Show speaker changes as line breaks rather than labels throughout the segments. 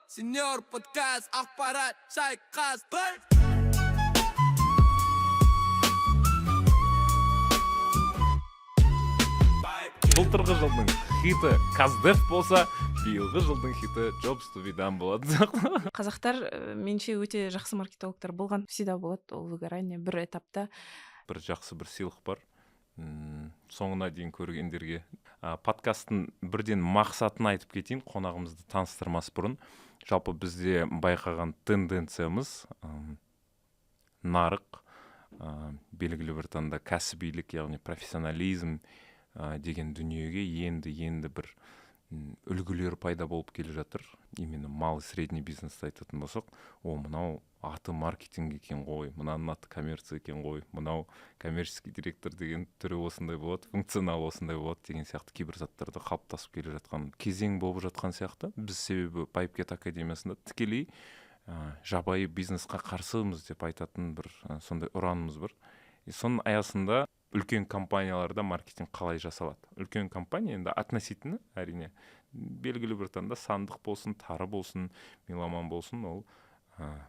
Senior Podcast ақпарат шайқас бір.
Былтырғы жылдың хиті Каздев болса, биылғы жылдың хиті Jobs to be done болады.
Қазақтар менше өте жақсы маркетологтар болған. Всегда болады ол выгорание бір этапта.
Бір жақсы бір сыйлық бар. Соңына дейін көргендерге. Подкасттың бірден мақсатын айтып кетейін, қонағымызды таныстырмас бұрын. Жалпы бізде байқаған тенденциямыз нарық, белгілі бір таңда кәсібилік, яғни профессионализм деген дүниеге енді бір үлгілер пайда болып келе жатыр. Именно мал средний бизнесті айтатын болсақ, мынау аты маркетинг екен ғой, мынаның аты коммерция екен ғой, мынау коммерческий директор деген түрі осындай болады, функционал осындай болады деген сияқты кейбір заттарда қалыптасып келе жатқан кезең болып жатқан сияқты. Біз себебі Пайпкет академиясында тікелей жабайы бизнесқа қарсымыз деп айтатын бір сондай ұранымыз бар. Соның аясында үлкен компанияларда маркетинг қалай жасалады? Үлкен компания енді относительно, әрине, белгілі бір таңда сандық болсын, тары болсын, меломан болсын, ол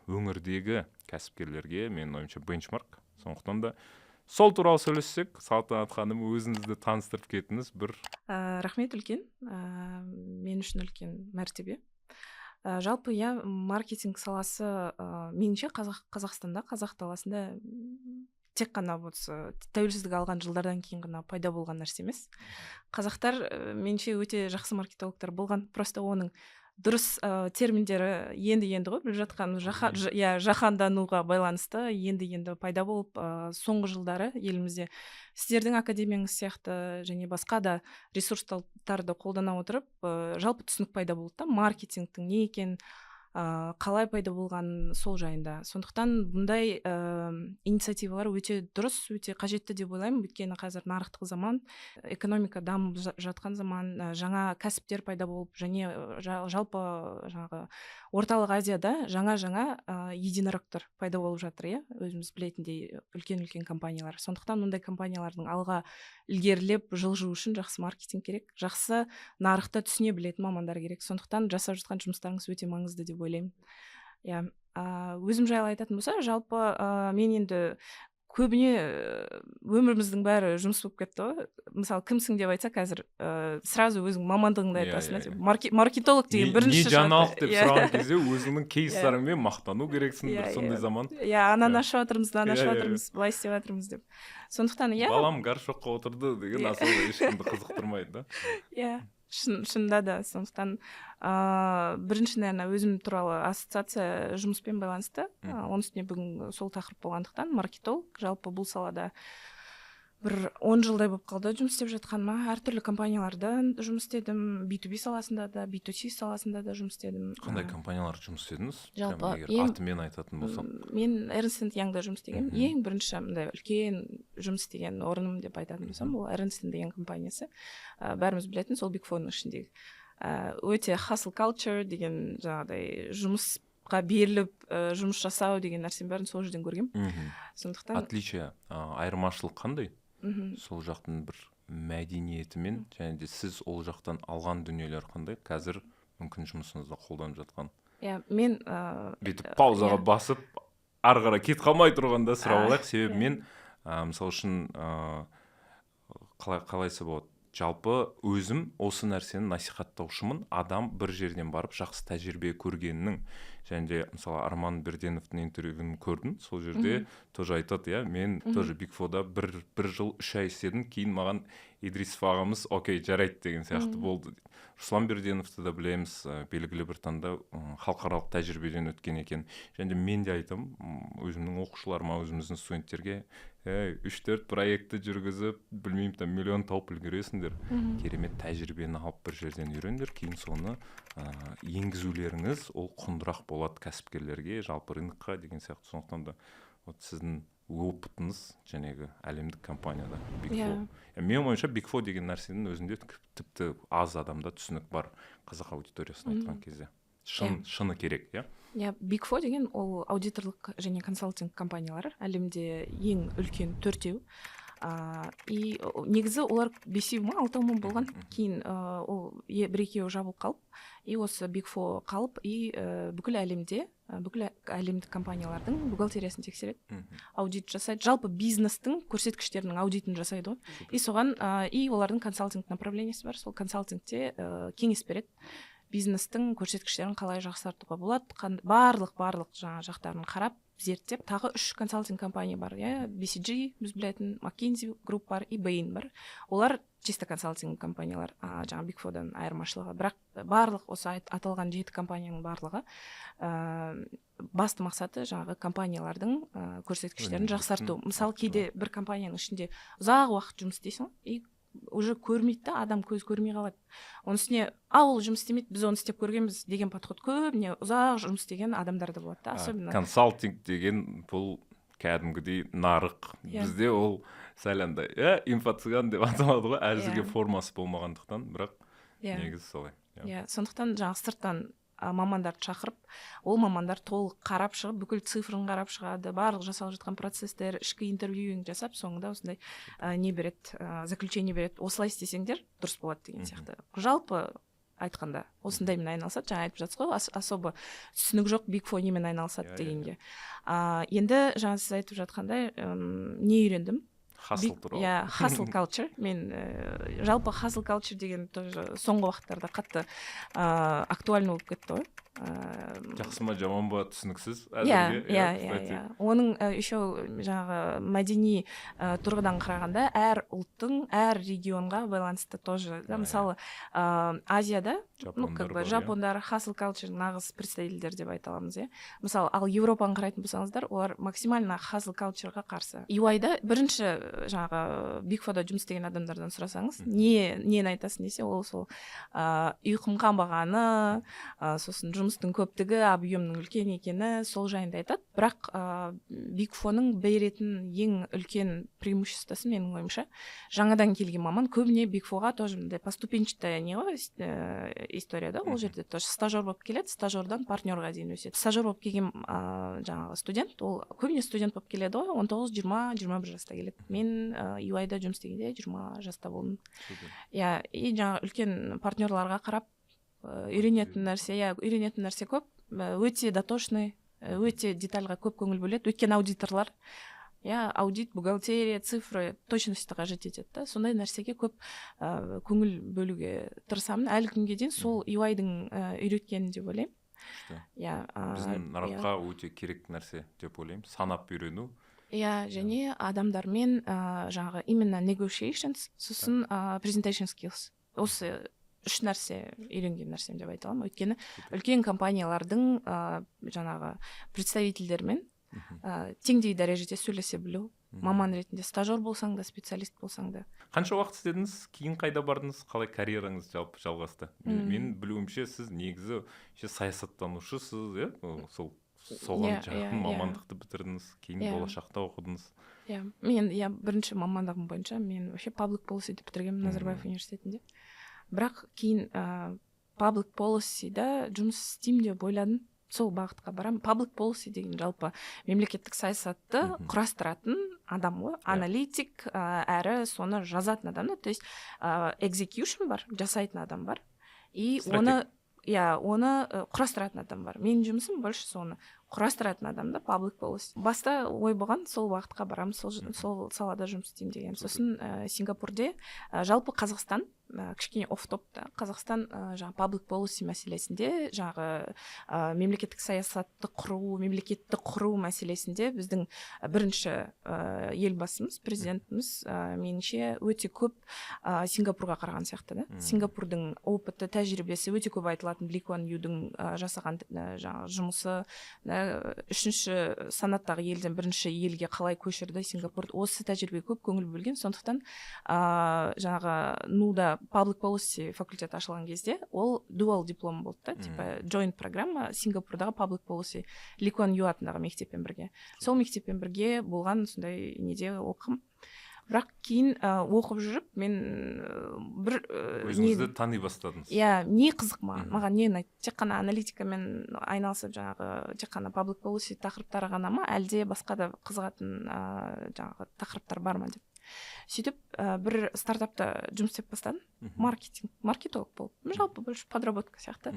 өңірдегі кәсіпкерлерге менің ойымша бенчмарк. Сондықтан да сол туралы сөйлессек, Салтанат ханым, өзіңізді таныстырып кетіңіз бір.
Рахмет үлкен. Мен үшін үлкен мәртебе. Жалпы маркетинг саласы меніңше Қазақстанда, қазақ даласында тек қана осы тәуелсіздік алған жылдардан кейін ғана пайда болған нәрсе емес. Қазақтар меніңше өте жақсы маркетологтар болған. Просто оның дұрыс терминдері енді ғой біліп жатқанымыз жаһандануға байланысты енді пайда болып, соңғы жылдары елімізде сіздердің академияңыз сияқты және басқа да ресурстарды қолдана отырып, жалпы түсінік пайда болды да, маркетингтің не екенін, қалай пайда болған сол жайында. Сондықтан бұндай инициативалар өте дұрыс, өте қажетті деп ойлаймын. Өйткені қазір нарықтық заман, экономика дамып жатқан заман, жаңа кәсіптер пайда болып, және жалпы жаңағы орталық Азияда жаңа единорогтар пайда болып жатыр, өзіміз білетіндей үлкен компаниялар. Сондықтан мұндай компаниялардың алға ілгерілеп жылжу үшін жақсы маркетинг керек, жақсы нарықты түсіне білетін мамандар керек. Сондықтан жасап жатқан жұмыстарыңыз өте маңызды деп ойлаймын. Өзім жайлы айтатын болса, жалпы мен енді көбіне өміріміздің бәрі жұмыс болып кетті ғой. Мысалы, кімсің деп айтса қазір сразу өзің мамандығыңды айтасың. Маркетолог деген бірінші
шығады. Не жаңалық деп сұраған кезде өзіңнің кейстарыңмен мақтану керексің, бір сондай заман.
Ананы ашып жатырмыз, былай істеп жатырмыз деп. Сондықтан
балам горшокқа отырды деген асылы ешкімді қызықтырмайды да.
Шынында да. Сондықтан бірінші, наверное, өзім туралы ассоциация жұмыспен байланысты. Оның үстіне бүгін сол тақырып болғандықтан маркетолог, жалпы бұл салада бір 10 жылдай болып қалды жұмыс істеп жатқаныма. Әртүрлі компанияларда жұмыс істедім, B2B саласында да, B2C саласында да жұмыс істедім.
Қандай компанияларда жұмыс істедіңіз?
Жалпы
атымен айтатын болсам.
Мен Ernst & Young'да жұмыс істегенмін. Ең бірінші мындай үлкен жұмыс істеген орыным деп айтатын болсам, ол Ernst & Young компаниясы. Бәріміз білетін, сол Big Four'ның ішіндегі. Өте hustle culture деген жаңағыдай жұмысқа беріліп жұмыс жасау деген нәрсенің бәрін сол жерден көргенмін. Сондықтан
отличие, айырмашылық қандай? Сол жақтың бір мәдениетімен, және де сіз ол жақтан алған дүниелер қандай? Қазір мүмкін жұмысыңызда қолданып жатқан.
Мен
бүйтіп паузаға басып, ары қарай кет қалмай тұрғанда сұрап алайық. Себебі мен мысалы үшін қалайсы болады? Жалпы өзім осы нәрсені насихаттаушымын. Адам бір жерден барып жақсы тәжірибе көргеннің. Және де мысалы Арман Берденовтың интервьюін көрдім. Сол жерде тоже айтады, мен тоже Big Four'да бір жыл 3 ай істедім. Кейін маған Идрисов ағамыз окей, жарайды деген сияқты болды. Руслан Берденовты да білеміз, белгілі бір таңда халықаралық тәжірибеден өткен екен. Және де мен де айтам, өзімнің оқушыларыма, өзіміздің студенттерге 3-4 проектті жүргізіп, білмеймін, миллион тауып үлгересіңдер. Керемет тәжірибені алып бір жерден үйрендер, кейін соны енгізулеріңіз ол құндырақ болады кәсіпкерлерге, жалпы рынокқа деген сияқты. Сондықтан да сіздің опытыңыз жәнегі әлемдік компанияда Big Four. Мен ойымша Big Four деген нәрсенің өзінде тіпті аз адамда түсінік бар қазақ аудиториясын айтқан кезде. Шыны керек,
Big Four деген ол аудиторлық және консалтинг компаниялар. Әлемде ең үлкен 4-еу. И негізі олар 5 ма 6 ма болған, кейін ол бір екеуі жабылып қалып, и осы Big Four қалып, и бүкіл әлемдік компаниялардың бухгалтериясын тексереді, аудит жасайды, жалпы бизнестің көрсеткіштерінің аудитін жасайды ғой. И соған и олардың консалтинг направлениесі бар, сол консалтингте кеңес береді, бизнестің көрсеткіштерін қалай жақсартуға болады, барлық жаңа жақтарын қарап зерттеп. Тағы 3 консалтинг компания бар, BCG біз білетін, McKinsey Group бар и Bain бар. Олар чисто консалтинг компаниялар, жаңа Big Four'дан айырмашылығы. Бірақ барлық осы аталған 7 компанияның барлығы басты мақсаты жаңағы компаниялардың көрсеткіштерін жақсарту. Мысалы, кейде бір компанияның ішінде ұзақ уақыт жұмыс істейсің, и уже көрмейді, адам көз көрмей қалады. Оның үстіне, ол жұмыс істемейді, біз оны істеп көргенбіз деген подход көбіне ұзақ жұмыс істеген адамдарда болады да, особенно.
Консалтинг деген бұл кәдімгідей нарық. Бізде ол сәл андай, инфо-цыган деп аталады ғой, әзірге формасы болмағандықтан, бірақ негізі солай.
Сондықтан жаңағы сырттан мамандарды шақырып, ол мамандар толық қарап шығып, бүкіл цифрын қарап шығады, барлық жасалып жатқан процесстер, ішкі интервьюинг жасап, соңында осындай не береді, заключение береді, осылай істесеңдер дұрыс болады деген сияқты. Жалпы айтқанда осындаймен айналысады, жаңа айтып жатсыз ғой, особо түсінік жоқ Big Four немен айналысады дегенге. Енді жаңа сіз айтып жатқандай не үйрендім?
Hustle туралы.
Hustle culture. Мен жалпы hustle culture деген тоже соңғы уақыттарда қатты актуальны болып кетті ғой.
Жақсы ма, жаман ба, түсініксіз
әзірге. Оның еще жаңағы мәдени тұрғыдан қарағанда әр ұлттың, әр регионға байланысты тоже. Мысалы, Азияда, жапондар hustle culture нағыз представительдер деп айта аламыз, Мысалы, ал Европаны қарайтын болсаңыздар, олар максимально hustle cultureға қарсы. EY-да бірінші жаңағы Big Four'да жұмыс істеген адамдардан сұрасаңыз, нені айтасың десе, ол сол ұйқым қанбағаны, сосын жұмыстың көптігі, объемның үлкен екені, сол жайында айтады. Бірақ Big Four'ның беретін ең үлкен преимуществосы менің ойымша, жаңадан келген маман көбіне Big Four'ға тоже поступенчатая не ғой историяда, ол жерде тоже стажер болып келеді, стажердан партнерға дейін өседі. Стажер болып келген жаңағы студент, ол көбіне студент болып келеді ғой, 19-20-21 жаста келеді. Мен EY-да жұмыс істегенде 20 жаста болдым. И жаңағы үлкен партнерларға қарап үйренетін нәрсе көп, өте дотошный, өте детальға көп көңіл бөледі. Өйткені аудиторлар, аудит, бухгалтерия, цифры точности қажет етеді. Сондай нәрсеге көп көңіл бөлуге тырысамын. Әлі күнге дейін сол EY-дің үйреткені деп ойлаймын.
Біздің нарыққа өте керек нәрсе деп ойлаймын. Санап үйрену.
Және адамдармен жаңағы именно negotiations, сосын presentation skills. Осы 3 нәрсе үйренген нәрсем деп айта аламын. Өйткені үлкен компаниялардың жаңағы представительдермен теңдей дәрежеде сөйлесе білу, маман ретінде стажер болсаң да, специалист болсаң да.
Қанша уақыт істедіңіз, кейін қайда бардыңыз, қалай карьераңыз жалпы жалғасты? Мен білуімше сіз негізі саясаттанушысыз, соған жақын мамандықты бітірдіңіз, кейін болашақта оқыдыңыз.
Мен бірінші мамандығым бойынша мен вообще public policy деп бітіргенмін Назарбаев университетінде. Бірақ кейін public policy'да жұмыс істеймін деп ойладым, сол бағытқа барам. Public policy деген жалпы мемлекеттік саясатты құрастыратын адам ғой, аналитик, әрі соны жазатын адам. То есть execution бар, жасайтын адам бар. И оны құрастыратын адам бар. Менің жұмысым больше соны құрастыратын адамда public policy. Баста ой болған, сол бағытқа барам, сол салада жұмыс істеймін деген. Сосын Сингапурде жалпы Қазақстан кішкене офф-топта, Қазақстан жаңағы public policy мәселесінде, жаңағы мемлекеттік саясатты құру, мемлекетті құру мәселесінде біздің бірінші елбасымыз, президентіміз меніңше өте көп Сингапурға қараған сияқты, да? Сингапурдың опыты, тәжірибесі өте көп айтылатын. Ли Куан Юдің жасаған жаңағы жұмысы, үшінші санаттағы елден бірінші елге қалай көшірді Сингапурды, осы тәжірибе көп көңіл бөлген. Сондықтан жаңағы нуда public policy факультет ашылған кезде ол dual диплом болды да, типа joint программа Сингапурдағы public policy Ли Куан Ю атындағы мектеппен бірге. Сол мектеппен бірге болған сондай неде оқым. Бірақ кейін оқып жүріп, мен бір
өзіңізді тани бастадыңыз.
Не қызық маған не ұнайды? Тек қана аналитикамен айналысып, жаңағы тек қана public policy тақырыптары ғана ма, әлде басқа да қызығатын жаңағы тақырыптар бар ма деп. сөйтіп бір стартапта жұмыс істеп бастадым. Маркетолог болып, жалпы больше подработка сияқты.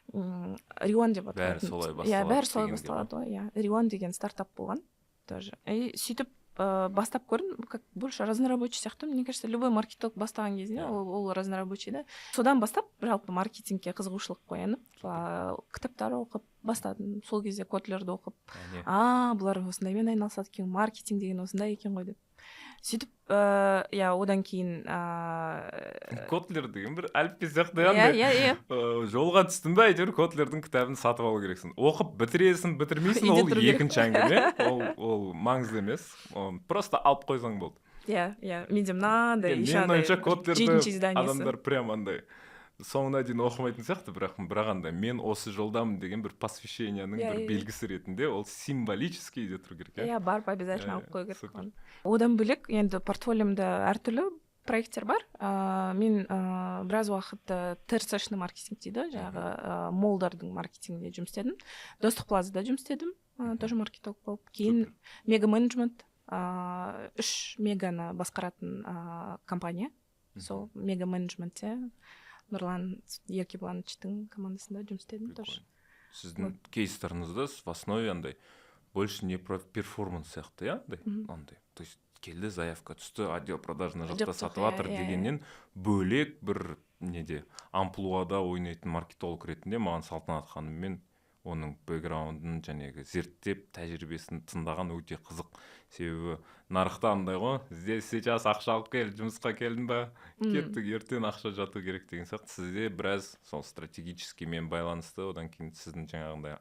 Рион деп
бәрі
аталатын.
солай
Бәрі
басталады
солай басталады ғой. Рион деген стартап болған тоже. И сөйтіп бастап көрдім, как больше разнорабочий сияқты. Мне кажется, любой маркетолог бастаған кезінде ол разнорабочий да. Содан бастап жалпы маркетингке қызығушылық оянып, кітаптар оқып бастадым. Сол кезде Котлерді оқып, бұлар осындаймен айналысады екен, маркетинг деген осындай екен ғой деп. сөйтіп одан кейін
Котлер деген бір әліппе сияқты жолға түстің бе әйтеуір Котлердің кітабын сатып алу керексің. Оқып бітіресің, бітірмейсің, ол екінші әңгіме. Ол маңызды емес. Просто алып қойсаң болды.
менде мынандай
менің ойымша Котлерді адамдар прям андай соңына дейін оқымайтын сияқты, бірақ андай мен осы жолдамын деген бір посвященияның бір белгісі ретінде ол символический де тұру керек.
Барып обязательно алып қою керек. Одан бөлек енді портфолиомда әртүрлі проекттер бар. Мен біраз уақыт ТРЦ-шный маркетинг дейді, жаңағы молдардың маркетингінде жұмыс істедім. Достық плазада жұмыс істедім, тоже маркетолог болып. Кейін мега менеджмент, 3 меганы басқаратын компания. Сол мега менеджментте Нұрлан Еркебулановичтің командасында жұмыс істедім тоже.
Сіздің кейстарыңызда в основе андай больше не про перформанс сияқты, андай. То есть келді, заявка түсті, отдел продажный жақта сатып жатыр дегеннен бөлек бір неде амплуада ойнайтын маркетолог ретінде маған Салтанат ханыммен оның бэкграундын жәнегі зерттеп тәжірибесін тыңдаған өте қызық. Себебі нарықта андай ғой, здесь сейчас ақша алып кел, жұмысқа келдің ба, кеттік, ертең ақша жату керек деген сияқты. Сізде біраз сол стратегическиймен байланысты, одан кейін сіздің жаңағындай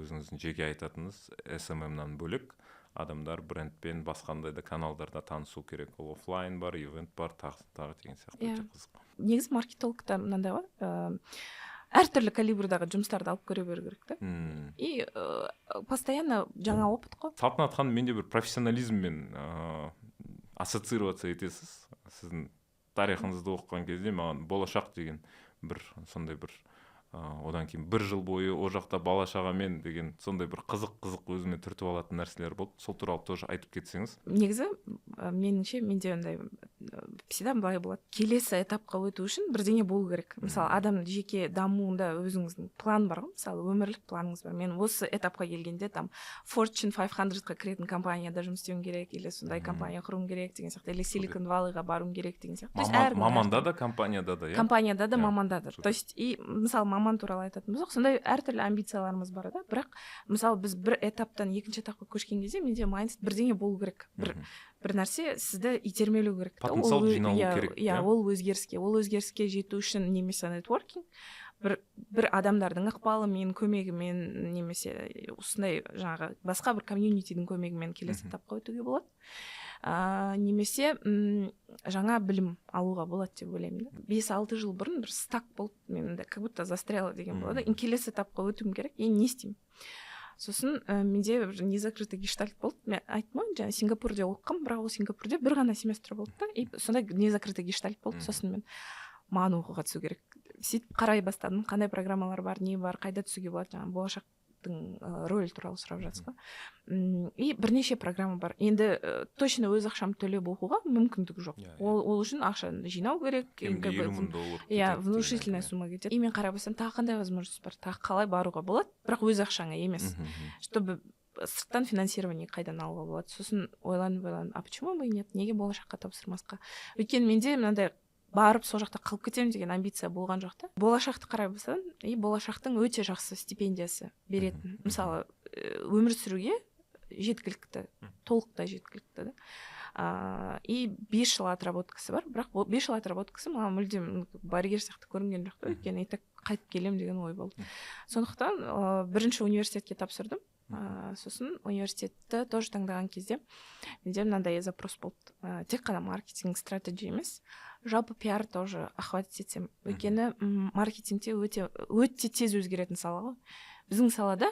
өзіңіздің жеке айтатыныңыз SMM-нан бөлек адамдар брендпен басқандай да каналдарда танысу керек. Ол офлайн бар, ивент бар, тағы деген сияқты өте қызық.
Негізі маркетологта мынандай ғой, әртүрлі калибрдағы жұмыстарды алып көре беру керек та. И постоянно жаңа опыт қой.
Салтанат ханым, менде бір профессионализммен ассоциироваться етесіз. Сіздің тарихыңызды оқыған кезде маған болашақ деген бір сондай бір одан кейін бір жыл бойы о жақта бала шағамен деген сондай бір қызық өзіме түртіп алатын нәрселер болды. Сол туралы тоже айтып кетсеңіз.
Негізі меніңше менде ондай всегда былай болады. Келесі этапқа өту үшін бірдеңе болу керек. Мысалы, адам жеке дамуында өзіңіздің план бар ғой. Мысалы, өмірлік планыңыз бар. Мен осы этапқа келгенде там Fortune 500-қа кіретін компанияда жұмыс істеуім керек, или сондай компания құруым керек деген сияқты, или Silicon Valley-ға баруым керек деген сияқты.
Маманда да, компанияда да,
компанияда да, маманда да. То есть, и мысалы маман туралы айтатын болсақ, сондай әртүрлі амбицияларымыз бар да. Бірақ мысалы біз бір этаптан екінші этапқа көшкен кезде менде майндсет бірдеңе болу керек. Бір нәрсе сізді итермелеу керек.
Потенциал жиналу керек.
Ол өзгеріске жету үшін немесе нетворкинг, бір адамдардың ықпалымен, көмегімен, немесе осындай жаңағы басқа бір комьюнитидің көмегімен келесі этапқа өтуге болады. Немесе жаңа білім алуға болады деп ойлаймын. 5-6 жыл бұрын бір стак болды, мен как будто застряла деген болады. Келесі этапқа өтуім керек, не істеймін. Сосын менде незакрытый гештальт болды. Мен айттым ғой, жаңа Сингапурде оқығам, бірақ ол Сингапурде бір ғана семестр болды да. И сондай незакрытый гештальт болды. Сосын мен маған оқуға түсу керек. Сөйтіп қарай бастадым, қандай программалар бар, не бар, қайда түсуге болады, жаңа болашақ роль туралы сұрап жатсыз ғой. И бірнеше программа бар. Енді точно өз ақшамды төлеп оқуға мүмкіндігі жоқ. Ол үшін ақшаны жинау керек.
$20,000.
Внушительная сумма кетеді. И мен қарай бастадым, тағы қандай возможность бар, тағы қалай баруға болады, бірақ өз ақшаңа емес. Чтобы сырттан финансирование қайдан алуға болады. Сосын ойланып, а почему бы нет? Неге болашаққа тапсырмасқа? Өйткені менде мынандай барып сол жақта қалып кетемін деген амбиция болған жоқ та. Болашақты қарай бастадым, и болашақтың өте жақсы стипендиясы беретін. Мысалы, өмір сүруге жеткілікті, толықтай жеткілікті да. И 5 жыл отработкасы бар, бірақ 5 жыл отработкасы маған мүлдем барьер сияқты көрінген жоқ та. Өйткені и так қайтып келем деген ой болды. Сондықтан бірінші университетке тапсырдым. Сосын университетті тоже таңдаған кезде менде мынандай запрос болды. Тек қана маркетинг стратегия емес, жалпы пиар тоже охватить етсем. Өйткені маркетингте өте тез өзгеретін сала ғой. Біздің салада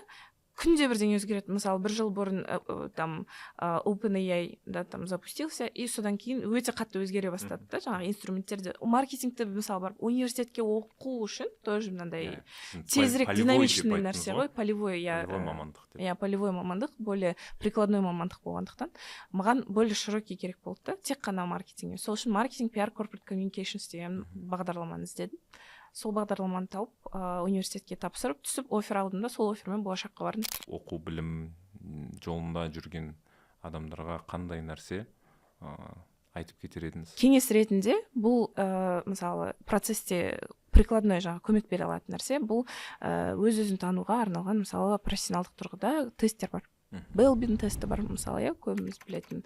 күнде бірдеңе өзгереді. Мысалы, бір жыл бұрын там OpenAI да там запустился, и содан кейін өте қатты өзгере бастады да, жаңағы инструменттерде. Маркетингті мысалы барып университетке оқу үшін тоже мынандай тезірек динамичный нәрсе ғой, полевой,
мамандық деп.
Иә, полевой мамандық, более прикладной мамандық болғандықтан маған более широкий керек болды да, тек қана маркетинг. Сол үшін маркетинг, PR, corporate communications деген бағдарламаны іздедім. Сол бағдарламаны тауып, университетке тапсырып түсіп, оффер алдым да, сол оффермен болашаққа бардым.
Оқу білім жолында жүрген адамдарға қандай нәрсе айтып кетер едіңіз?
Кеңес ретінде бұл мысалы процесте прикладной жаңа көмек бере алатын нәрсе, бұл өз-өзін тануға арналған мысалы профессионалдық тұрғыда тесттер бар. Белбин тесті бар, мысалы, көбіміз білетін.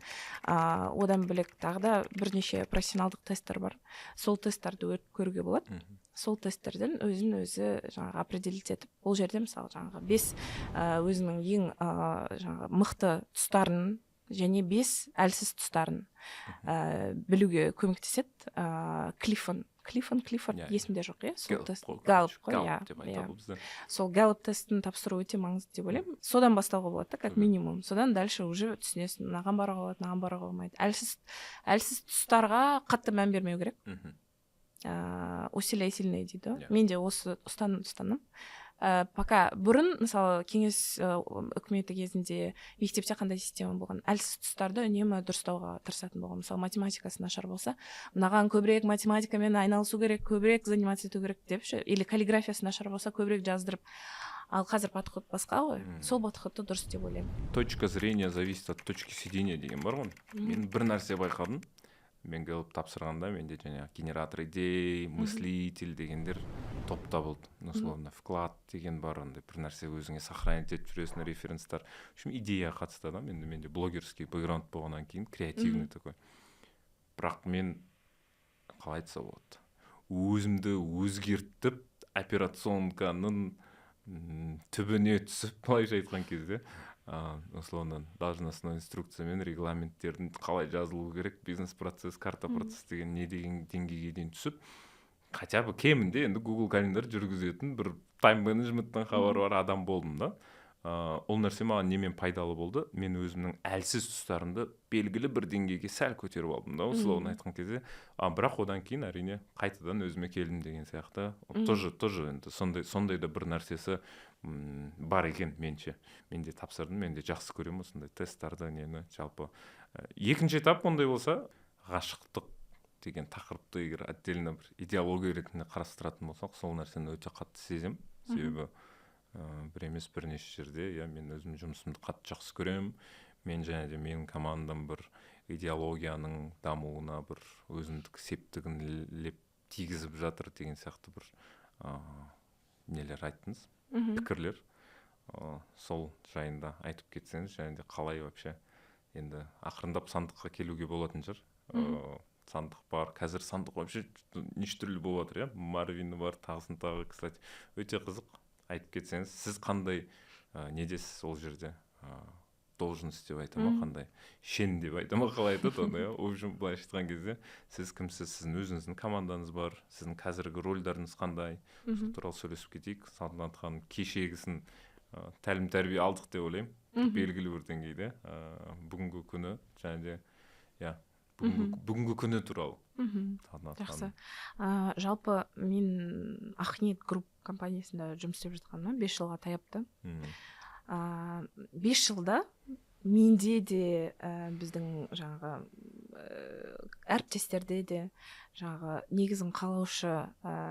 Одан бөлек тағы да бірнеше профессионалдық тесттер бар. Сол тесттерді көруге болады. Сол тесттерден өзін-өзі жаңағы определить етіп, бұл жерде мысалы жаңағы 5 өзінің ең жаңағы мықты тұстарын және 5 әлсіз тұстарын білуге көмектеседі. Клиффорд есімде жоқ, иә? Сол тест Галлап қой, иә. Сол Галлап тестін тапсыру өте маңызды деп ойлаймын. Содан бастауға болады да, как минимум. Содан дальше уже түсінесің, мынаған баруға болады, мынаған баруға болмайды. Әлсіз тұстарға қатты мән бермеу керек. Усилия сильный дейді. Мен де осы ұстаным. Пока бұрын, мысалы, кеңес үкіметі кезінде мектепте қандай система болған, әлсіз тұстарды үнемі дұрыстауға тырысатын болған. Мысалы, математикасы нашар болса, мынаған көбірек математикамен айналысу керек, көбірек заниматься ету керек деп ше, или каллиграфиясы нашар болса, көбірек жаздырып. Ал қазір подход басқа ғой, сол подходты дұрыс деп ойлаймын.
Точка зрения зависит от точки сидения деген бар ғой. Мен бір нәрсе байқадым. Мен келіп тапсырғанда менде жаңа генератор идей, мыслитель дегендер топта болды. Условно, вклад деген бар, андай бір нәрсе өзіңе сохранить етіп жүресің, референстар. В общем, идея қатысты да, менде блогерский бэкграунд болғаннан кейін креативный такой. Бірақ мен қалай айтса болады, өзімді өзгертіп операционканың түбіне түсіп, былайша айтқан кезде условно должностной инструкциямен регламенттердің қалай жазылу керек, бизнес-процесс, карта-процесс деген не деген деңгейге дейін түсіп, хотя бы кемінде енді Google календар жүргізетін бір тайм-менеджменттен хабары бар адам болдым да. Ол нәрсе маған немен пайдалы болды? Мен өзімнің әлсіз тұстарымды белгілі бір деңгейге сәл көтеріп алдым да, условно айтқан кезде. Бірақ одан кейін әрине қайтадан өзіме келдім деген сияқты. Тоже енді сондай да бір нәрсесі бар екен менше. Мен де тапсырдым, мен де жақсы көремін осындай тесттарды, нені жалпы. Екінші этап ондай болса, ғашықтық деген тақырыпты егер отдельно бір идеология ретінде қарастыратын болсақ, сол нәрсені өте қатты сезем. Себебі бір емес бірнеше жерде, мен өзім жұмысымды қатты жақсы көремін. Мен және де менің командам бір идеологияның дамуына бір өзіндік септігін леп тигізіп жатыр деген сияқты бір нелер айттыңыз, пікірлер. Сол жайында айтып кетсеңіз, және де қалай вообще енді ақырындап сандыққа келуге болатын жер. Сандық бар, қазір сандық вообще неше түрлі болып жатыр, Марвин бар, тағысын тағы, кстати, өте қызық. Айтып кетсеңіз, сіз қандай недесіз ол жерде? Должность деп айта ма, қандай? Шен деп айта ма, қалай айтады оны? В общем, былай айтқан кезде, сіз кімсіз, сіздің өзіңіздің командаңыз бар, сіздің қазіргі рөлдарыңыз қандай? Сол туралы сөйлесіп кетейік. Салтанат ханым кешегісін тәлім тәрбие алдық деп ойлаймын. Белгілі бір деңгейде. Бүгінгі күні және де бүгінгі күні туралы.
Жақсы. Жалпы мен Ақниет групп компаниясында жұмыс істеп жатқаныма 5 жылға таяпты. 5 жылда менде де біздің жаңағы әріптестерде де жаңағы негізін қалаушы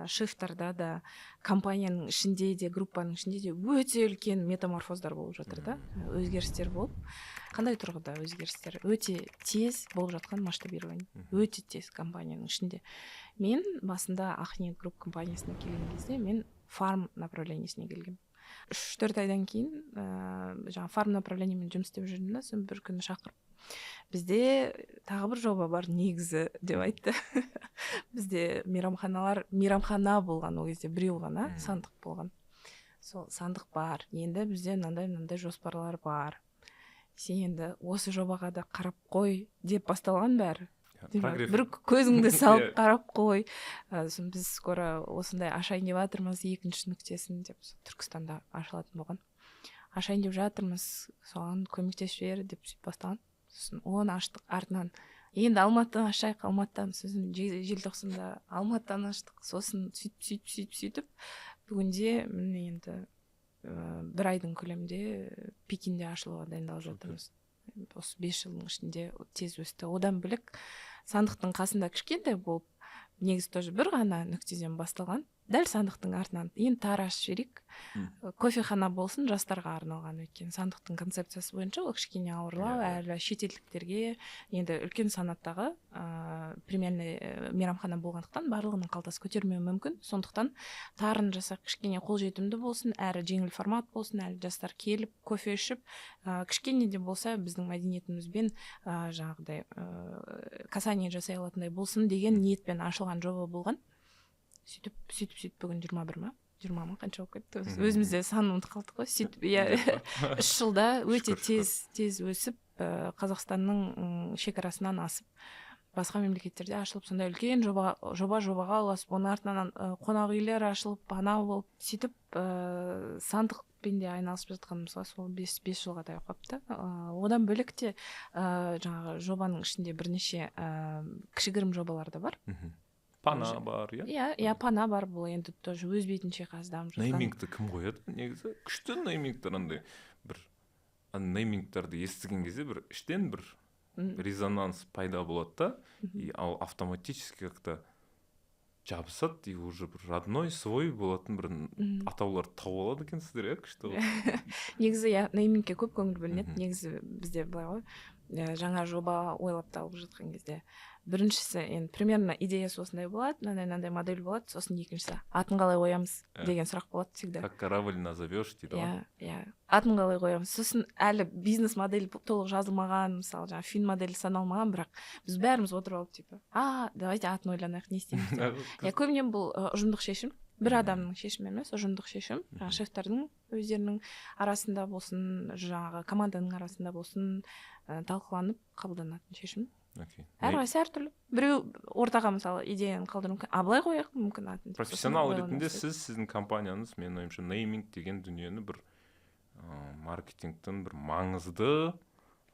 шефтарда да компанияның ішінде де группаның ішінде де өте үлкен метаморфоздар болып жатыр да, өзгерістер болып. Қандай тұрғыда өзгерістер? Өте тез болып жатқан масштабирование, өте тез компанияның ішінде. Мен басында Ақниет групп компаниясына келген кезде мен фарм направлениесіне келгем. 3-4 айдан кейін жаңа фарм направлениемен жұмыс істеп жүрдім да, сосын бір күні шақырып, бізде тағы бір жоба бар негізі деп айтты. Бізде мейрамхана болған ол кезде, біреу ғана сандық болған. Сол сандық бар, енді бізде мынандай жоспарлар бар. Сен енді осы жобаға да қарап қой деп басталған бәрі. Бір көзіңді салып қарап қой. Біз скоро осындай ашайын деп жатырмыз, екінші нүктесін деп Түркістанда ашылатын болған. ашайын деп жатырмыз, соған көмектесіп жібер деп сөйтіп бастаған. Сосын оны аштық, артынан енді Алматыдан ашайық, Алматыдан сосын желтоқсанда Алматыдан аштық, сосын сөйтіп бүгінде міне енді бір айдың көлемінде Пекинде ашылуға дайындалып жатырмыз. Осы 5 жылдың ішінде тез өсті. Одан бөлек сандықтың қасында кішкентай болып, негізі тоже бір ғана нүктеден басталған. Дәл сандықтың артынан енді тары ашып жіберейік. Кофехана болсын, жастарға арналған, өйткені сандықтың концепциясы бойынша ол кішкене ауырлау, әлі шетелдіктерге, енді үлкен санаттағы премиальный мейрамхана болғандықтан барлығының қалтасы көтермеуі мүмкін. Сондықтан тарын жасақ кішкене қолжетімді болсын, әрі жеңіл формат болсын, әлі жастар келіп кофе ішіп, кішкене де болса біздің мәдениетімізбен жаңағыдай касание жасай алатындай болсын деген ниетпен ашылған жоба болған. Сөйтіп бүгін 21 ма? 20 ма қанша болып кетті? Өзімізде санын ұмытып қалдық қой. Сөйтіп 3 жылда өте тез өсіп, Қазақстанның шекарасынан асып, басқа мемлекеттерде ашылып, сондай үлкен жобаға ұласып, оның артынан қонақ үйлер ашылып, анау болып, сөйтіп сандықпен де айналысып жатқанымызға сол 5 жылға таяп қалыпты. Одан бөлек те жаңағы жобаның ішінде бірнеше кішігірім жобалар да бар.
Пана бар, иә?
Иә, пана бар, бұл енді тоже өз бетінше қазір дамып жатқан.
Неймингті кім қояды? Негізі күшті неймингтер, андай бір неймингтерді естіген кезде бір іштен бір резонанс пайда болады да, и ал автоматически как-то жабысады, и уже бір родной, свой болатын бір атаулар тауып алады екенсіздер, иә, күшті ғой.
Негізі, иә, неймингке көп көңіл бөлінеді. Негізі бізде былай ғой, жаңа жоба ойлап табылып жатқан кезде біріншісі енді примерно идеясы осындай болады, мынандай модель болады, сосын екіншісі атын қалай қоямыз деген сұрақ болады всегда.
Как корабль назовешь дейді ғой.
Иә, атын қалай қоямыз. Сосын әлі бизнес модель толық жазылмаған, мысалы жаңа фин модель саналмаған, бірақ біз бәріміз отырып алып типа, давайте атын ойланайық, не істейміз деп. Көбіне бұл ұжымдық шешім. Бір адамның шешімі емес, ұжымдық шешім. Шефтардың өздерінің арасында болсын, жаңағы команданың арасында болсын, талқыланып қабылданатын шешім. Әрқайсысы әртүрлі. Біреу ортаға мысалы идеяны қалдыру мүмкін, былай қояйық мүмкін атын.
Профессионал ретінде сіздің компанияңыз, менің ойымша, нейминг деген дүниені бір маркетингтің бір маңызды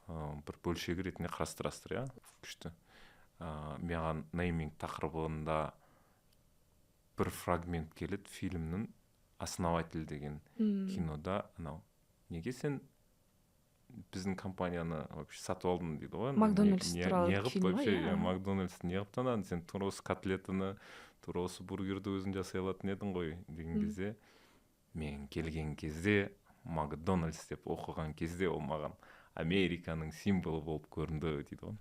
бір бөлшегі ретінде қарастырасыздар, иә? Күшті. Маған нейминг тақырыбында бір фрагмент келеді фильмнің «Основатель» деген кинода, анау неге сен біздің компанияны вообще сатып алдың дейді ғой.
Макдональдс туралы фильм ғой.
Макдональдс неғып танадың, сен тура осы котлетаны, тура осы бургерді өзің жасай алатын едің ғой деген кезде, мен келген кезде Макдональдс деп оқыған кезде ол маған Американың символы болып көрінді дейді ғой.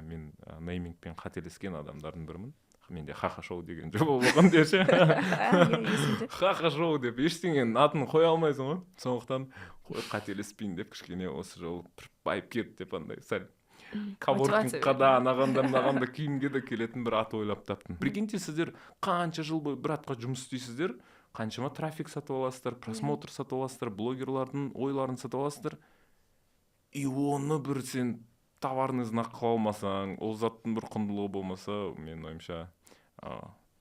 Мен неймингпен қателескен адамдардың бірімін. Менде ха-ха-шоу деген жоба болған деші. Ха-ха-шоу деп ештеңенің атын қоя алмайсың ғой. Сондықтан қателеспейін деп кішкене осы жол бір байып кетті деп андай сәл коворкингқа да анағанда киімге де келетін бір ат ойлап таптым. Прикиньте, сіздер қанша жыл бойы бір атқа жұмыс істейсіздер, қаншама трафик сатып аласыздар, просмотр сатып аласыздар, блогерлардың ойларын сатып аласыздар, и оны бір сен товарный знак қыла алмасаң, ол заттың бір құндылығы болмаса, менің ойымша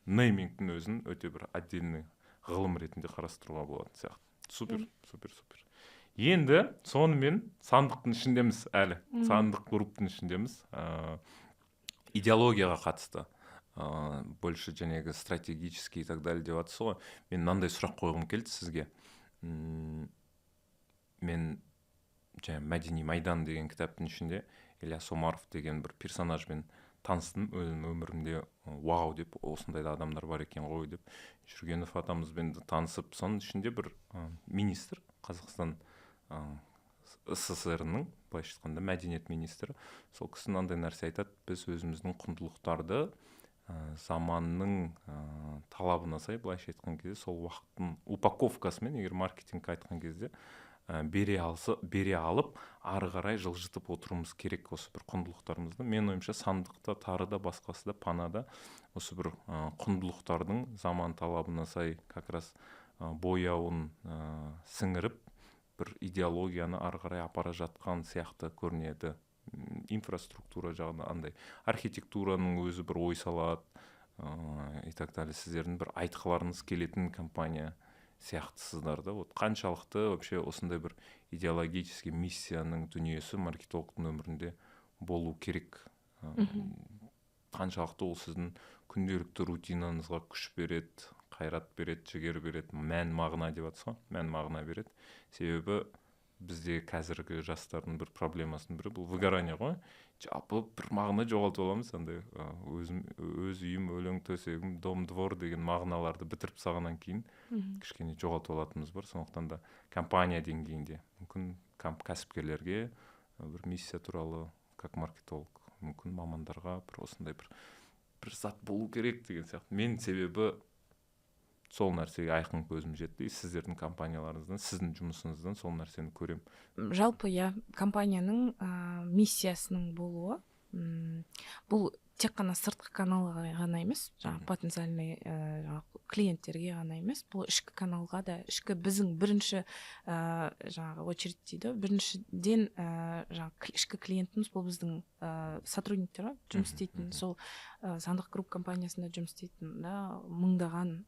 неймингтің өзін өте бір отдельный ғылым ретінде қарастыруға болады сияқты. Супер. Енді сонымен сандықтың ішіндеміз әлі. Сандық групптың ішіндеміз. Идеологияға қатысты. Больше жәнегі стратегический и так далее деп атысы ғой. Мен мынандай сұрақ қойғым келді сізге. Мен жаңа «Мәдени майдан» деген кітаптың ішінде Ильяс Омаров деген бір персонажбен таныстым. Өзім өмірімде вау деп, осындай да адамдар бар екен ғой деп. Жүргенов атамызбен танысып, соның ішінде бір министр, Қазақстан СССР-ның, былайша айтқанда мәдениет министрі, сол кісі мынандай нәрсе айтады: біз өзіміздің құндылықтарды заманның талабына сай, былайша айтқан кезде, сол уақыттың упаковкасымен, егер маркетинг айтқан кезде, бере алып, ары қарай жылжытып отыруымыз керек осы бір құндылықтарымызды. Мен ойымша сандықта, тарыда, басқасы да, панада осы бір құндылықтардың заман талабына сай как раз бояуын сіңіріп, бір идеологияны ары қарай апара жатқан сияқты көрінеді. Инфраструктура жағынан андай, архитектураның өзі бір ой салады, и так далее. Сіздердің бір айтқыларыңыз келетін компания сияқтысыздар да. Вот қаншалықты вообще осындай бір идеологический миссияның дүниесі маркетологтың өмірінде болу керек. Қаншалықты ол сіздің күнделікті рутинаңызға күш береді, қайрат береді, жігер береді, мән мағына деп жатсыз ғой, мән мағына береді. Себебі бізде қазіргі жастардың бір проблемасының бірі бұл выгорание ғой. Жалпы бір мағына жоғалтып аламыз, андай өз үйім, өлең төсегім, дом двор деген мағыналарды бітіріп салғаннан кейін кішкене жоғалтып алатынымыз бар. Сондықтан да компания деңгейінде мүмкін кәсіпкерлерге бір миссия туралы, как маркетолог, мүмкін мамандарға бір осындай бір зат болу керек деген сияқты. Мен себебі сол нәрсеге айқын көзім жетті. Сіздердің компанияларыңыздан, сіздің жұмысыңыздан сол нәрсені көремін.
Жалпы компанияның миссиясының болуы бұл тек қана сыртқы каналға ғана емес, жаңағы потенциальный клиенттерге ғана емес, бұл ішкі каналға да, ішкі біздің бірінші жаңағы очередь дейді, біріншіден жаңағы ішкі клиентіміз бұл біздің сотрудниктер, жұмыс істейтін, сол Сандық групп компаниясында жұмыс істейтін мыңдаған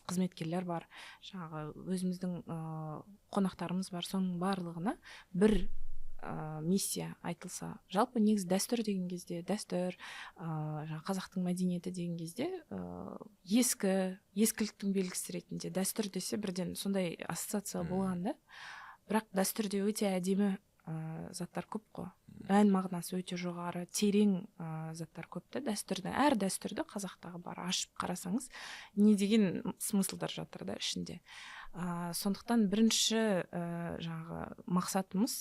қызметкерлер бар, жаңағы өзіміздің қонақтарымыз бар, соның барлығына бір миссия айтылса. Жалпы негізі дәстүр деген кезде, дәстүр, қазақтың мәдениеті деген кезде ескіліктің белгісі ретінде дәстүр десе бірден сондай ассоциация болған да. Бірақ дәстүрде өте әдемі заттар көп қой. Мән мағынасы өте жоғары, терең заттар көп та. Әр дәстүрді қазақтағы бар ашып қарасаңыз, не деген смыслдар жатыр да ішінде. Сондықтан бірінші жаңағы мақсатымыз,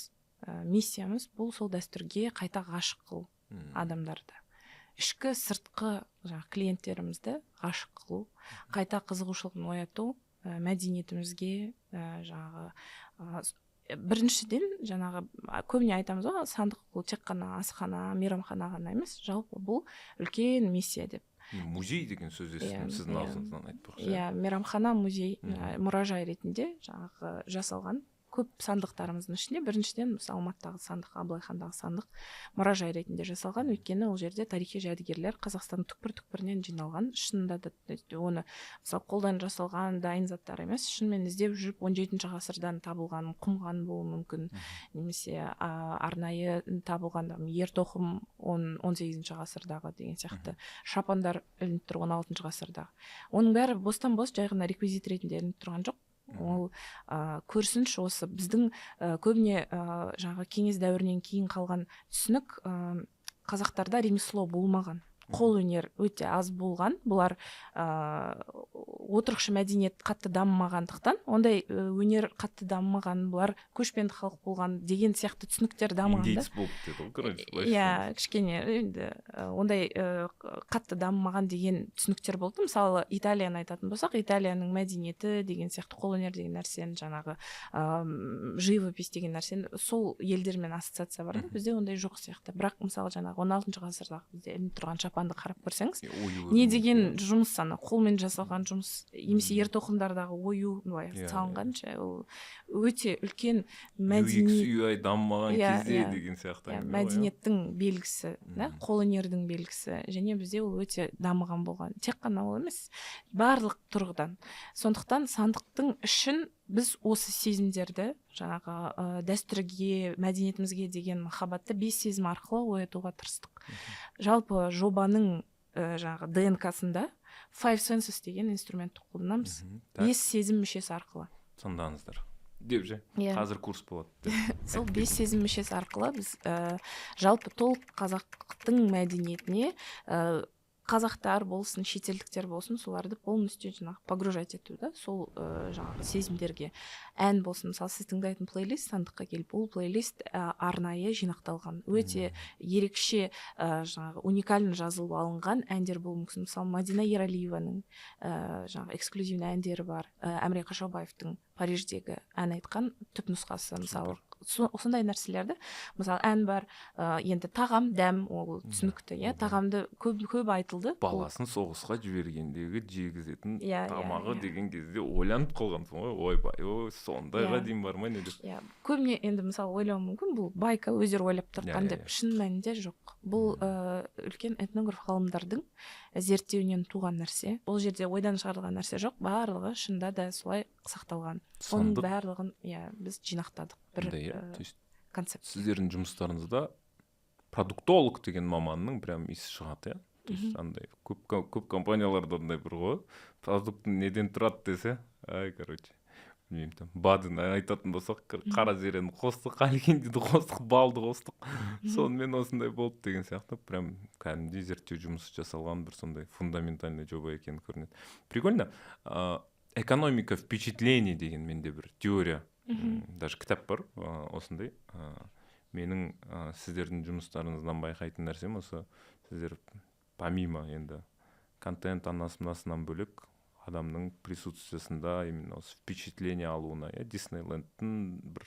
миссиямыз бұл сол дәстүрге қайта ғашық қылу адамдарды. Ішкі сыртқы клиенттерімізді ғашық қылу, қайта қызығушылығын ояту, мәдениетімізге жаңағы біріншіден жаңағы көбіне айтамыз ғой, Сандық бұл тек қана асхана, мейрамхана ғана емес, жалпы бұл үлкен миссия деп.
Музей деген сөз естідім сіздің аузыңыздан айтпақшы.
Иә, мейрамхана, музей, мұражай ретінде жаңағы жасалған көп сандықтарымыздың ішінде біріншіден Алматыдағы сандық, Абылайхандағы сандық мұражай ретінде жасалған, өйткені ол жерде тарихи жәдігерлер Қазақстанның түкпір-түкпірінен жиналған. Шынында да оны мысалы қолдан жасалған дайын заттар емес, шынымен іздеп жүріп 17 ғасырдан табылған құмған болуы мүмкін, немесе арнайы табылған ер-тоқым 18 ғасырдағы деген сияқты шапандар ілініп тұр 16 ғасырдағы. Оның бәрі бостан-бос жай ғана реквизит ретінде ілініп тұрған жоқ. Ол көрсінші осы біздің көбіне жаңағы кеңес дәуірінен кейін қалған түсінік, қазақтарда ремесло болмаған. Қол өнер өте аз болған. Бұлар отырықшы мәдениет қатты дамымағандықтан, ондай өнер қатты дамымаған, бұлар көшпенді халық болған деген сияқты түсініктер дамыған.
Индейц болып деді.
Иә, кішкене ондай қатты дамымаған деген түсініктер болды. Мысалы, Италияны айтатын болсақ, Италияның мәдениеті деген сияқты, қол өнер деген нәрсені, жаңағы живопись деген нәрсені сол елдермен ассоциация бар да, бізде ондай жоқ сияқты. Бірақ мысалы жаңағы 16 ғасырдағы бізде ілініп тұрған шапанды қарап көрсеңіз, не деген жұмыс саны, қолмен жасалған жұмыс, немесе ер-тоқымдардағы ою салынған, ол өте үлкен мәдениет.
UX дамымаған кезде деген сияқты.
Мәдениеттің белгісі, қолөнердің белгісі, және бізде ол өте дамыған болған. Тек қана ол емес, барлық тұрғыдан. Сондықтан сандықтың үшін біз осы сезімдерді, жаңағы дәстүрге, мәдениетімізге деген махаббатты 5 сезім арқылы оятуға тырыстық. Жалпы жобаның жаңағы ДНК-сында 5 senses деген инструментті қолданамыз. 5 сезім мүшесі арқылы.
Тыңдаңыздар деп же. Қазір курс болады.
Сол 5 сезім мүшесі арқылы біз жалпы толық қазақтың мәдениетіне қазақтар болсын, шетелдіктер болсын, соларды полностью жаңағы погружать ету да, сол жаңағы сезімдерге. Ән болсын, мысалы сіз тыңдайтын плейлист сандыққа келіп, ол плейлист арнайы жинақталған, өте ерекше жаңағы уникально жазылып алынған әндер болуы мүмкін. Мысалы Мадина Ералиеваның жаңағы эксклюзивный әндері бар, Әміре Қашаубаевтың Париждегі ән айтқан түпнұсқасы, мысалы осындай нәрселерді, мысалы ән бар, енді тағам, дәм, ол түсінікті, тағамды көп айтылды.
Баласын соғысқа жібергендегі жегізетін тамағы деген кезде ойланып қалғансың ғой, ойбай, сондайға дейін бар ма не деп.
Көбіне енді мысалы ойлауы мүмкін, бұл байка өздері ойлап тартқан деп, шын мәнінде жоқ. Бұл үлкен этнограф ғалымдардың зерттеуінен туған нәрсе. Ол жерде ойдан шығарылған нәрсе жоқ, барлығы шында да солай сақталған. Оның барлығын біз жинақтадық бір концепт.
Сіздердің жұмыстарыңызда продуктолог деген маманның прям исі шығады, то есть андай көп компанияларда ондай бір ғой, продукт неден тұрады десе, короче, білмеймін, там бадын айтатын болсақ, қара зерені қостық, алгиндиді қостық, балды қостық, сонымен осындай болды деген сияқты, прям кәдімгідей зерттеу жұмысы жасалған бір сондай фундаментальный жоба екені көрінеді. Прикольно. Экономика впечатлений деген менде бір теория, даже кітап бар осындай. Менің сіздердің жұмыстарыңыздан байқайтын нәрсем осы, сіздер помимо енді контент анасынан бөлек адамның присутствиясында именно осы впечатление алуына, Диснейлендтің бір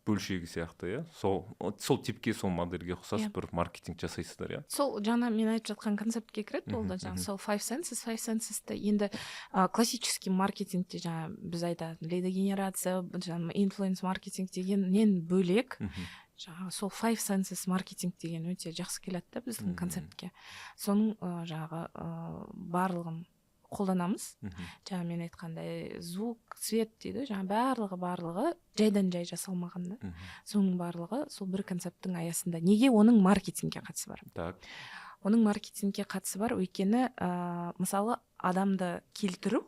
бөлшегі сияқты, сол типке, сол модельге ұқсас бір маркетинг жасайсыздар,
Сол жаңа мен айтып жатқан концептке кіреді, ол да жаңа сол five senses-ті енді классический маркетингте жаңа біз айтатын лидогенерация, инфлюенс маркетинг дегеннен бөлек жаңағы сол five senses маркетинг деген өте жақсы келеді да біздің концептке. Соның жаңағы барлығын қолданамыз. Жаңа мен айтқандай звук, свет дейді, жаңа барлығы жайдан жай жасалмаған да. Соның барлығы сол бір концепттің аясында. Неге оның маркетингке қатысы бар?
Так.
Оның маркетингке қатысы бар, өйткені мысалы адамды келтіру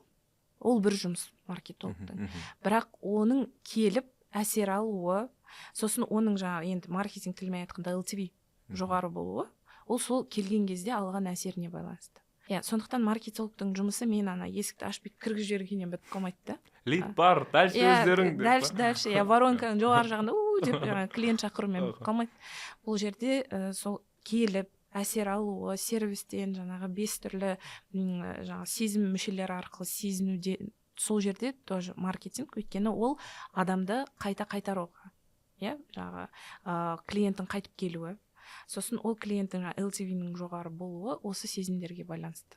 ол бір жұмыс маркетологтың. Бірақ оның келіп әсер алуы, сосын оның жаңа енді маркетинг тілімен айтқанда LTV жоғары болуы, ол сол келген кезде алған әсеріне байланысты. Сондықтан маркетологтың жұмысы мен есікті ашып кіргізіп жібергеннен бітіп қалмайды да.
Лид бар, дальше өздерің деп.
Дальше, воронканың жоғары жағында деп клиент шақырумен бітіп қалмайды. Бұл жерде сол келіп әсер алуы, сервистен жаңағы 5 түрлі жаңағы сезім мүшелері арқылы сезінуде, сол жерде тоже маркетинг, өйткені ол адамды қайта қайтаруға, жаңағы клиенттің қайтып келуі. Сосын ол клиенттің LTV-нің жоғары болуы осы сезімдерге байланысты.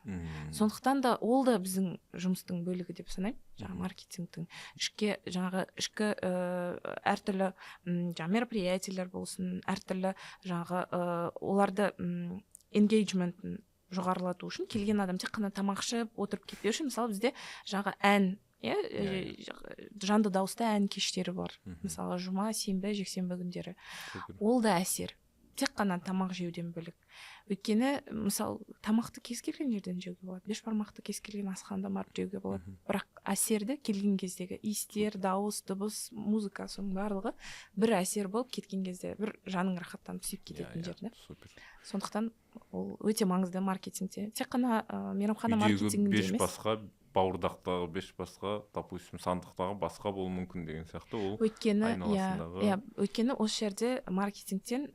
Сондықтан да ол да біздің жұмыстың бөлігі деп санаймын. Жаңағы маркетингтің ішкі әртүрлі мероприятиялар болсын, әртүрлі жаңағы оларды engagement-ін жоғарылату үшін келген адам тек қана тамақ ішіп отырып кетпеу үшін, мысалы бізде жаңағы ән, жанды дауысты ән кештері бар. Мысалы жұма, сенбі, жексенбі күндері. Ол да әсер. Тек қана тамақ жеуден бөлек. Өйткені, мысалы, тамақты кез келген жерден жеуге болады. Бешбармақты кез келген асханада барып жеуге болады. Бірақ әсерді келген кездегі иістер, дауыс, дыбыс, музыка, соның барлығы бір әсер болып кеткен кезде бір жаның рахаттанып сүйіп кететін жерде. Сондықтан ол өте маңызды маркетингте. Тек қана мейрамхана маркетингінде емес.
Үйдегі 5 басқа, бауырдақтағы 5 басқа, допустим, сандықтағы басқа болуы мүмкін деген сияқты ол айналасындағы.
Өйткені осы жерде маркетингтен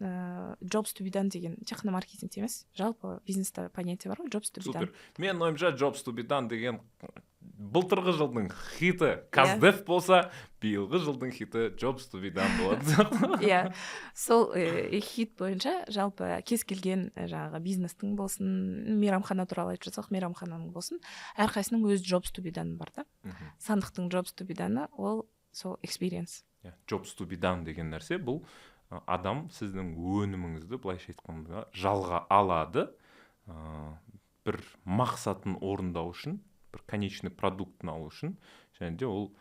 jobs to be done деген, тек қана маркетинг емес, жалпы бизнеста понятие бар ғой, jobs to be done.
Супер. Мен ойымша jobs to be done деген былтырғы жылдың хиты Каздев болса, биылғы жылдың хиты jobs to be done болады.
Сол хит бойынша жалпы кез келген жаңағы бизнестің болсын, мейрамхана туралы айтып жатсақ, мейрамхананың болсын, әрқайсының өз jobs to be done бар да. Сандықтың jobs to be done ол сол experience.
Jobs to be done деген нәрсе бұл адам сіздің өніміңізді былайша айтқанда жалға алады, бір мақсатын орындау үшін, бір конечный продуктын алу үшін, және де ол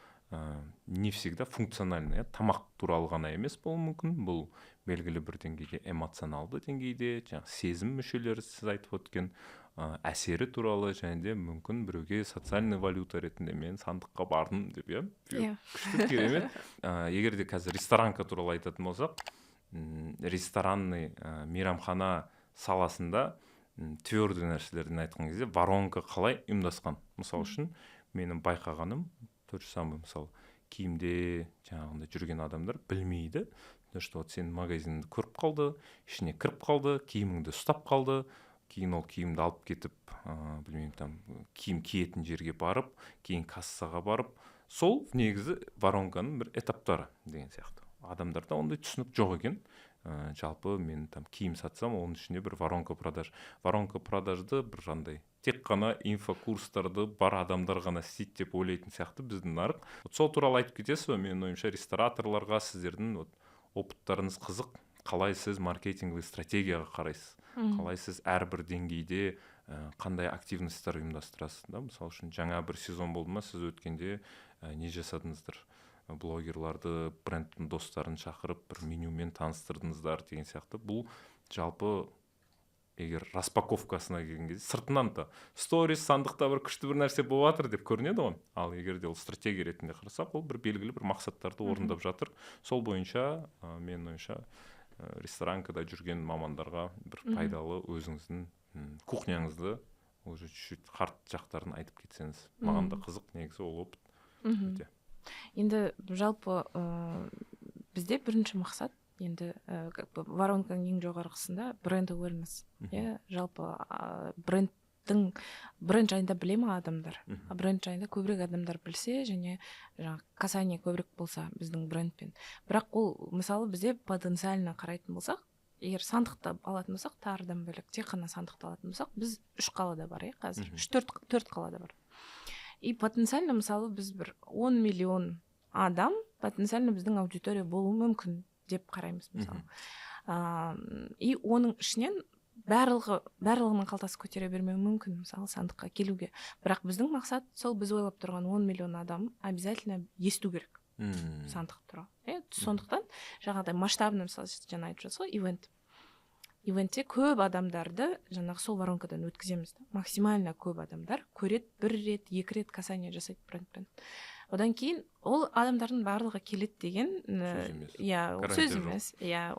не всегда функциональный, тамақ туралы ғана емес болуы мүмкін, бұл белгілі бір деңгейде эмоционалды деңгейде, жаңағы сезім мүшелері сіз айтып өткен әсері туралы, және де мүмкін біреуге социальный валюта ретінде мен сандыққа бардым деп, күшті керемет. Егер де қазір ресторанка туралы айтатын болсақ, ресторанный мейрамхана саласында твердый нәрселерден айтқан кезде воронка қалай ұйымдасқан. Мысалы үшін менің байқағаным то же самое, мысалы киімде жаңағында жүрген адамдар білмейді, что сен магазинді көріп қалды, ішіне кіріп қалды, киіміңді ұстап қалды, кейін ол киімді алып кетіп, білмеймін, там киім киетін жерге барып, кейін кассаға барып, сол негізі воронканың бір этаптары деген сияқты. Адамдарда ондай түсінік жоқ екен. Жалпы мен там киім сатсам, оның ішінде бір воронка продажды бір жандай тек қана инфокурстарды бар адамдар ғана істейді деп ойлайтын сияқты біздің нарық. Сол туралы айтып кетесіз бе? Менің ойымша рестораторларға сіздердің опыттарыңыз қызық. Қалай сіз маркетинглік стратегияға қарайсыз? Қалай сіз әрбір деңгейде қандай активностьтар ұйымдастырасыз да, мысалы үшін жаңа бір сезон болды ма, сіз өткенде не жасадыңыздар, блогерларды, брендтің достарын шақырып бір менюмен таныстырдыңыздар деген сияқты. Бұл жалпы егер распаковкасына келген кезде сыртынан да сторис, сандықта бір күшті бір нәрсе болып жатыр деп көрінеді ғой, ал егер де ол стратегия ретінде қарасақ, ол бір белгілі бір мақсаттарды орындап жатыр. Сол бойынша менің ойымша ресторанкада жүрген мамандарға бір пайдалы өзіңіздің кухняңызды уже чуть-чуть хард жақтарын айтып кетсеңіз, маған да қызық негізі ол опыт.
Енді жалпы бізде бірінші мақсат енді воронканың ең жоғарғысында бренд awareness. Жалпы бренд жайында біле ма адамдар? Бренд жайында көбірек адамдар білсе, және касание көбірек болса біздің брендпен. Бірақ ол мысалы бізде потенциально қарайтын болсақ, егер сандықты алатын болсақ, тарыдан бөлек тек қана сандықты алатын болсақ, біз 3 қалада бар, қазір 4 қалада бар. И потенциально мысалы біз бір 10 миллион адам потенциально біздің аудитория болуы мүмкін деп қараймыз мысалы. И оның ішінен барлығының қалтасы көтере бермеуі мүмкін мысалы сандыққа келуге. Бірақ біздің мақсат сол біз ойлап тұрған 10 миллион адам обязательно есту керек сандық туралы. Сондықтан жаңағыдай масштабный, мысалы жаңа айтып жатсыз ғой, ивентте көп адамдарды жаңағы сол воронкадан өткіземіз. Максимально көп адамдар көреді, 1 рет, 2 рет касание жасайды брендпен. Одан кейін ол адамдардың барлығы келеді деген сөз емес.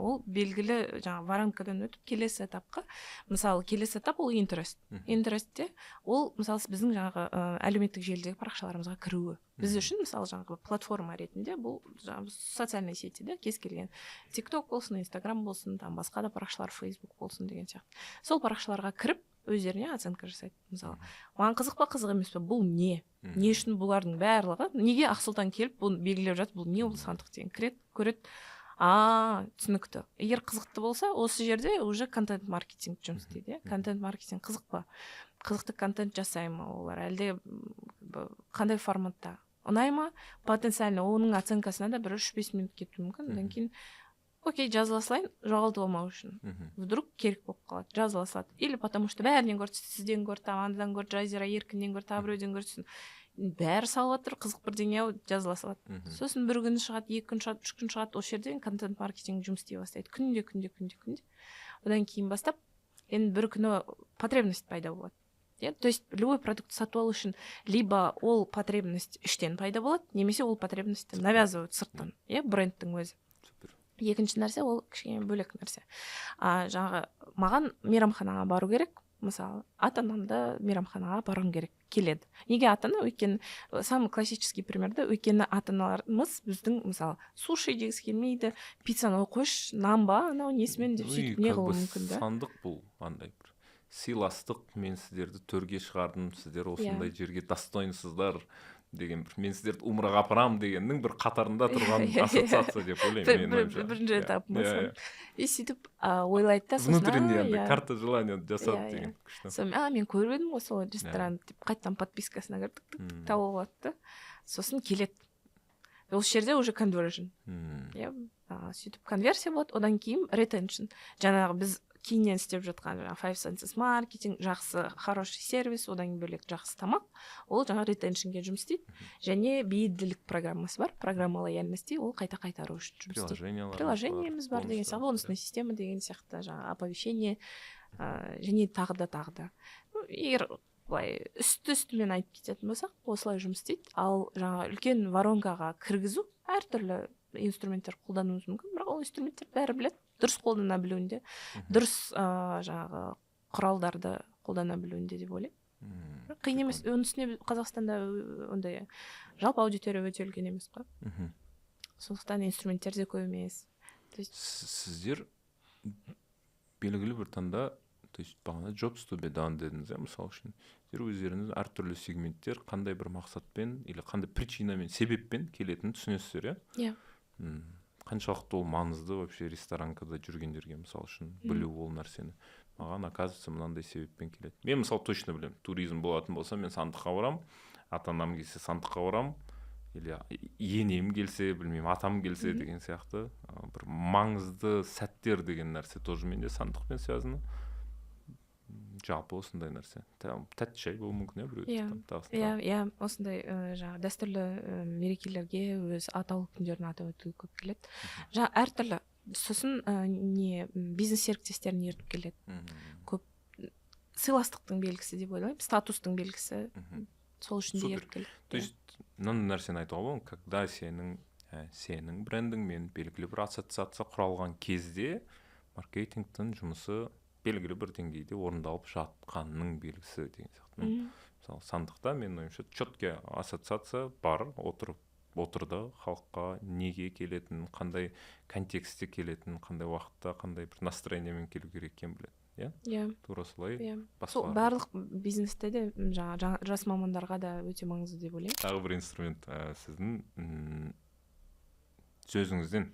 Ол белгілі жаңа воронкадан өтіп келесі этапқа, мысалы келесі этап ол интерест. Интерестте ол мысалы біздің жаңағы әлеуметтік желідегі парақшаларымызға кіруі. Біз үшін мысалы жаңағы платформа ретінде бұл социальный сети, кез келген TikTok болсын, Instagram болсын, там басқа да парақшалар, Facebook болсын деген сияқты. Сол парақшаларға кіріп өздеріне оценка жасайды. Мысалы, маған қызық па, қызық емес пе, бұл не? Не үшін бұлардың барлығы? Неге Ақсұлтан келіп бұны белгілеп жатыр, бұл не, бұл сандық деген кіреді, көреді. Түсінікті. Егер қызықты болса, осы жерде уже контент-маркетинг жұмыс істейді. Контент-маркетинг қызық па? Қызықты контент жасай ма олар? Әлде қандай форматта? Ұнай ма? Потенциально оның оценкасына да бір 3-5 минут кетуі мүмкін. Одан кейін окей, жазыла салайын, жоғалтып алмау үшін. Вдруг керек болып қалады, жазыла салады. Или потому что бәрінен көрді, сізден көрді, амандан көрді, Жазира Еркіннен көрді, біреуден көрді. Бәрі салып жатыр, қызық бірдеңе жазыла салады. Сосын бір күн шығады, 2 күн шығады, 3 күн шығады, осы жерден контент-маркетинг жұмыс істей бастайды. Күнде. Одан кейін бастап, енді бір күні потребность пайда болады. То есть любой продукт сатып алу үшін либо ол потребность іштен пайда болады, немесе ол потребностьті навязывают сырттан, брендтің өзі. Екінші нәрсе ол кішкене бөлек нәрсе. Жаңағы маған мейрамханаға бару керек, мысалы ата-анамды мейрамханаға барғым керек келеді. Неге ата-ана? Өйткені самый классический примерді, өйткені ата-аналарымыз біздің мысалы суши дегісі келмейді, пиццаны қойшы, нан ба, анау несімен деп сөйтіп не қылуы мүмкін да.
Сандық бұл андай бір сыйластық, мен сіздерді төрге шығардым, сіздер осындай жерге достойнсыздар деген бір, мен сіздерді умраға апарам дегеннің бір қатарында тұрған ассоциация деп ойлаймын.
Бірінші этап мысалы. И сөйтіп ойлайды да,
внутренне карта желания жасап деген күшті.
Сосын мен көріп едім ғой сол ресторан деп қайттан подпискасына кірдік, тауып алады да, сосын келеді. Осы жерде уже conversion. Сөйтіп конверсия болады, одан кейін retention. Жаңағы біз кейіннен істеп жатқан 5 senses маркетинг, жақсы, хороший сервис, одан бөлек жақсы тамақ, ол жаңа ретеншнге жұмыс істейді. Және бейілділік программасы бар, программа лояльности, ол қайта-қайтару үшін жұмыс істейді. Приложениеміз бар деген сияқты, бонусная система деген сияқты, жаңа оповещение, және тағы да. Егер былай үсті-үстімен айтып кететін болсақ, осылай жұмыс істейді. Ал жаңа үлкен воронкаға кіргізу әртүрлі инструменттер қолдануымыз мүмкін, бірақ ол инструменттер бәрі біледі. Дұрыс қолдана білуінде, дұрыс жаңағы құралдарды қолдана білуінде деп ойлаймын. Қиын емес, оның үстіне Қазақстанда ондай жалпы аудитория өте үлкен емес қой. Сондықтан инструменттер де көп емес.
Сіздер белгілі бір таңда, то есть бағана jobs to be done дедіңіз, мысалы үшін сіздер өздеріңіз әртүрлі сегменттер қандай бір мақсатпен или қандай причинамен, себеппен келетінін түсінесіздер,
иә?
Қаншалықты ол маңызды вообще ресторанкада жүргендерге, мысалы үшін білу ол нәрсені. Маған оказывается мынандай себеппен келеді. Мен мысалы точно білемін, туризм болатын болса мен сандыққа барам, ата-анам келсе сандыққа барам, или енем келсе, білмеймін, атам келсе деген сияқты бір маңызды сәттер деген нәрсе тоже менде сандықпен связано. жалпы осындай нәрсе тәтті шай болуы мүмкін
осындай жаңағы дәстүрлі мерекелерге өз атаулы күндерін атап өтуге көп келеді. Әртүрлі. Сосын не бизнес серіктестерін ертіп келеді. Көп сыйластықтың белгісі деп ойлаймын, статустың белгісі. Сол үшін де ертіп келеді.
То есть мынандай нәрсені айтуға болады, когда сенің брендіңмен белгілі бір ассоциация құралған кезде маркетингтің жұмысы белгілі бір деңгейде орындалып жатқанның белгісі деген сияқты. Мысалы сандықта менің ойымша четкий ассоциация бар, отырды халыққа неге келетін, қандай контекстте келетін, қандай уақытта, қандай бір настроениемен келу керек екенін біледі. Иә? Тура солай.
Сол барлық бизнесте де жас мамандарға да өте маңызды деп ойлаймын.
Тағы бір инструмент сіздің сөзіңізден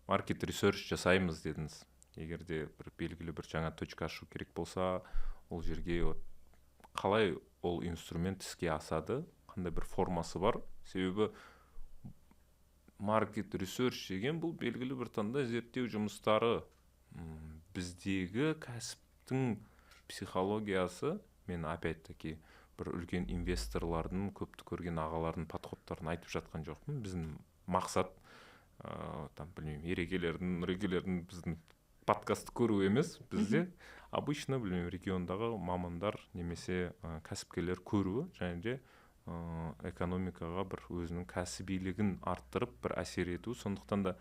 маркет ресерч жасаймыз дедіңіз. Егер де бір белгілі бір жаңа точка ашу керек болса, ол жерге қалай ол инструмент іске асады, қандай бір формасы бар. Себебі маркет ресерч деген бұл белгілі бір таңда зерттеу жұмыстары. Біздегі кәсіптің психологиясы, мен опять-таки бір үлкен инвесторлардың, көпті көрген ағалардың подходтарын айтып жатқан жоқпын. Біздің мақсат білмеймін, ерекелердің біздің подкастты көру емес, бізде обычно білмеймін региондағы мамандар немесе кәсіпкерлер көруі, және де экономикаға бір өзінің кәсібилігін арттырып бір әсер ету. Сондықтан да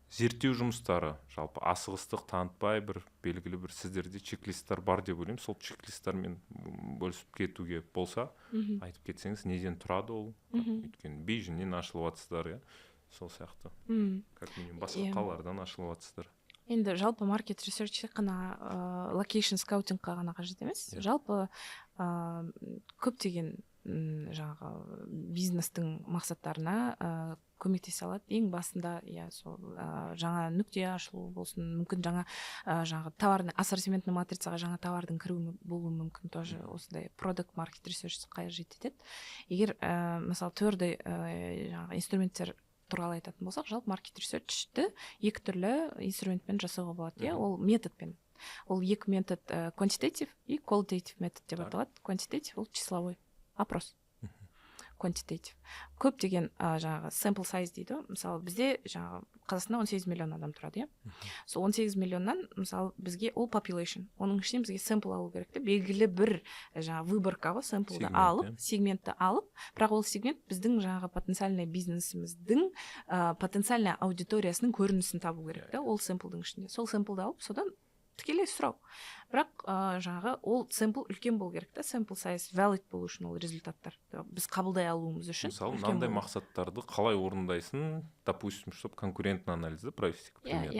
зерттеу жұмыстары жалпы асығыстық танытпай бір белгілі бір сіздерде чек-листтер бар деп ойлаймын. Сол чек-листтармен бөлісіп кетуге болса, айтып кетсеңіз, неден тұрады ол? Өйткені Бейжіңнен ашылып жатсыздар, сол сияқты. Как минимум басқа қалалардан ашылып жатсыздар.
Енді жалпы маркет ресерч қана локейшн скаутингқа ғана қажет емес. Жалпы көптеген жаңағы бизнестің мақсаттарына көмектесе алады. Ең басында сол жаңа нүкте ашылу болсын, мүмкін жаңағы товардың ассортиментный матрицаға жаңа товардың кіруі болуы мүмкін, тоже осындай продукт маркет ресерч қажет етеді. Егер мысалы твердый жаңағы инструменттер туралы айтатын болсақ, жалпы маркет ресерчті екі түрлі инструментпен жасауға болады. Ол методпен. Ол екі метод quantitative и qualitative метод деп аталады. Quantitative ол числовой опрос. Quantitative. Көптеген жаңағы sample size дейді. Мысалы бізде жаңағы Қазақстанда 18 миллион адам тұрады, Сол 18 миллионнан мысалы бізге all population. Оның ішінен бізге sample алу керек. Белгілі бір жаңағы выборкаға sample алып, сегментті алып, бірақ ол сегмент біздің жаңағы потенциальный бизнесіміздің потенциальный аудиториясының көрінісін табу керек. Ол sample-дың ішінде. Сол sample-ды алып, содан тікелей сұрау. Бірақ жаңағы ол sample үлкен болу керек. Sample size valid болу үшін ол результаттар. Біз қабылдай алуымыз үшін.
Мысалы, мынандай мақсаттарды қалай орындайсың, допустим, чтобы конкурентный анализді провести, к примеру.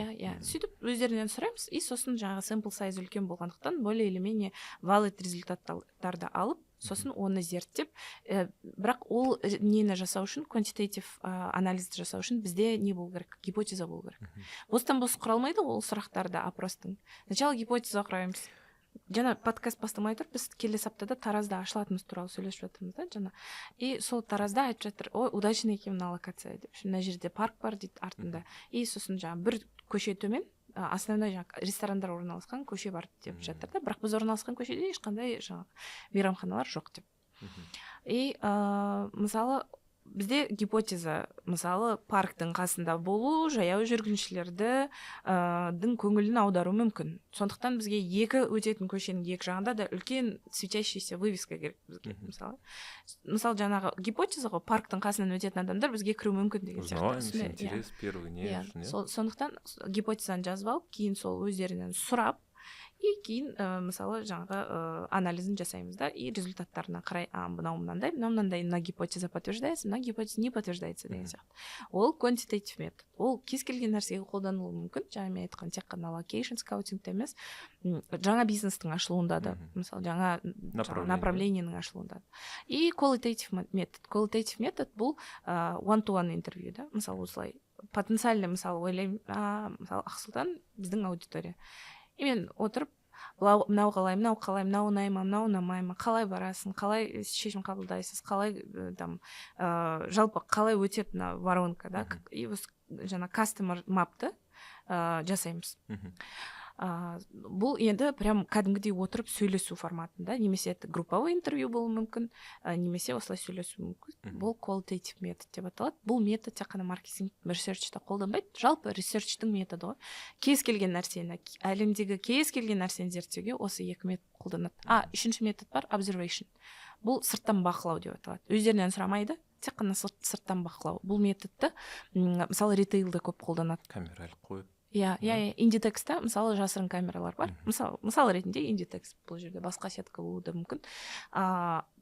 Сөйтіп өздерінен сұраймыз, и сосын жаңағы sample size үлкен болғандықтан более или менее valid результаттарды алып, сосын оны зерттеп, бірақ ол нені жасау үшін, quantitative анализді жасау үшін бізде не болу керек, гипотеза болу керек. Бостан бос құралмайды ол сұрақтарды опростың. Сначала гипотеза құраймыз. Жаңа подкаст бастамай тұр, біз келесі аптада Таразда ашылатынымыз туралы сөйлесіп жатырмыз да, жаңа. И сол Таразда айтып жатыр, ой, удачный екен мына локация деп. Мына жерде парк бар дейді артында. И сосын жаңа бір көше төмен, основной жаңа ресторандар орналасқан көше бар деп жатыр да, бірақ біз орналасқан көшеде ешқандай жаңа мейрамханалар жоқ деп. И мысалы бізде гипотеза, мысалы парктың қасында болу, жаяу жүргіншілердің көңілін аудару мүмкін. Сондықтан бізге екі өтетін көшенің екі жағында да үлкен светящийся вывеска керек бізге. Мысалы жаңағы гипотеза ғой, парктың қасынан өтетін адамдар бізге кіру мүмкін деген сияқты. Сондықтан гипотезаны жазып алып, кейін сол өздерінен сұрап, и кейін мысалы жаңағы анализін жасаймыз да, и результаттарына қарай, мынау мынандай, мына гипотеза подтверждается, мына гипотеза не подтверждается деген сияқты. Ол quantitative метод. Ол кез келген нәрсеге қолданылуы мүмкін. Жаңа мен айтқан тек қана location скаутингте емес, жаңа бизнестің ашылуында да, мысалы жаңа направлениенің ашылуында да. И qualitative метод. Qualitative метод бұл one-to-one интервью да. Мысалы осылай потенциально, мысалы ойлаймын, мысалы Ақсұлтан біздің аудитория. И мен отырып, мынау қалай, мынау ұнай ма, мынау ұнамай ма, қалай барасың, қалай шешім қабылдайсыз, қалай жалпы қалай өтеді мына воронка, да, и жаңа customer mapты жасаймыз. Бұл енді прям кәдімгідей отырып сөйлесу форматында, немесе это групповой интервью болуы мүмкін, немесе осылай сөйлесу мүмкін. Бұл qualitative метод деп аталады. Бұл метод тек қана маркетинг ресерчта қолданбайды, жалпы ресерчтің методы ғой. Кез келген нәрсені, әлемдегі кез келген нәрсені зерттеуге осы екі метод қолданады. Үшінші метод бар, observation. Бұл сырттан бақылау деп аталады. Өздерінен сұрамайды, тек қана сырттан бақылау. Бұл методты мысалы ритейлде көп қолданады.
Камера іліп қойып.
Индитекста мысалы жасырын камералар бар. Мысалы ретінде Индитекс бұл жерде басқа сетка болуы да мүмкін.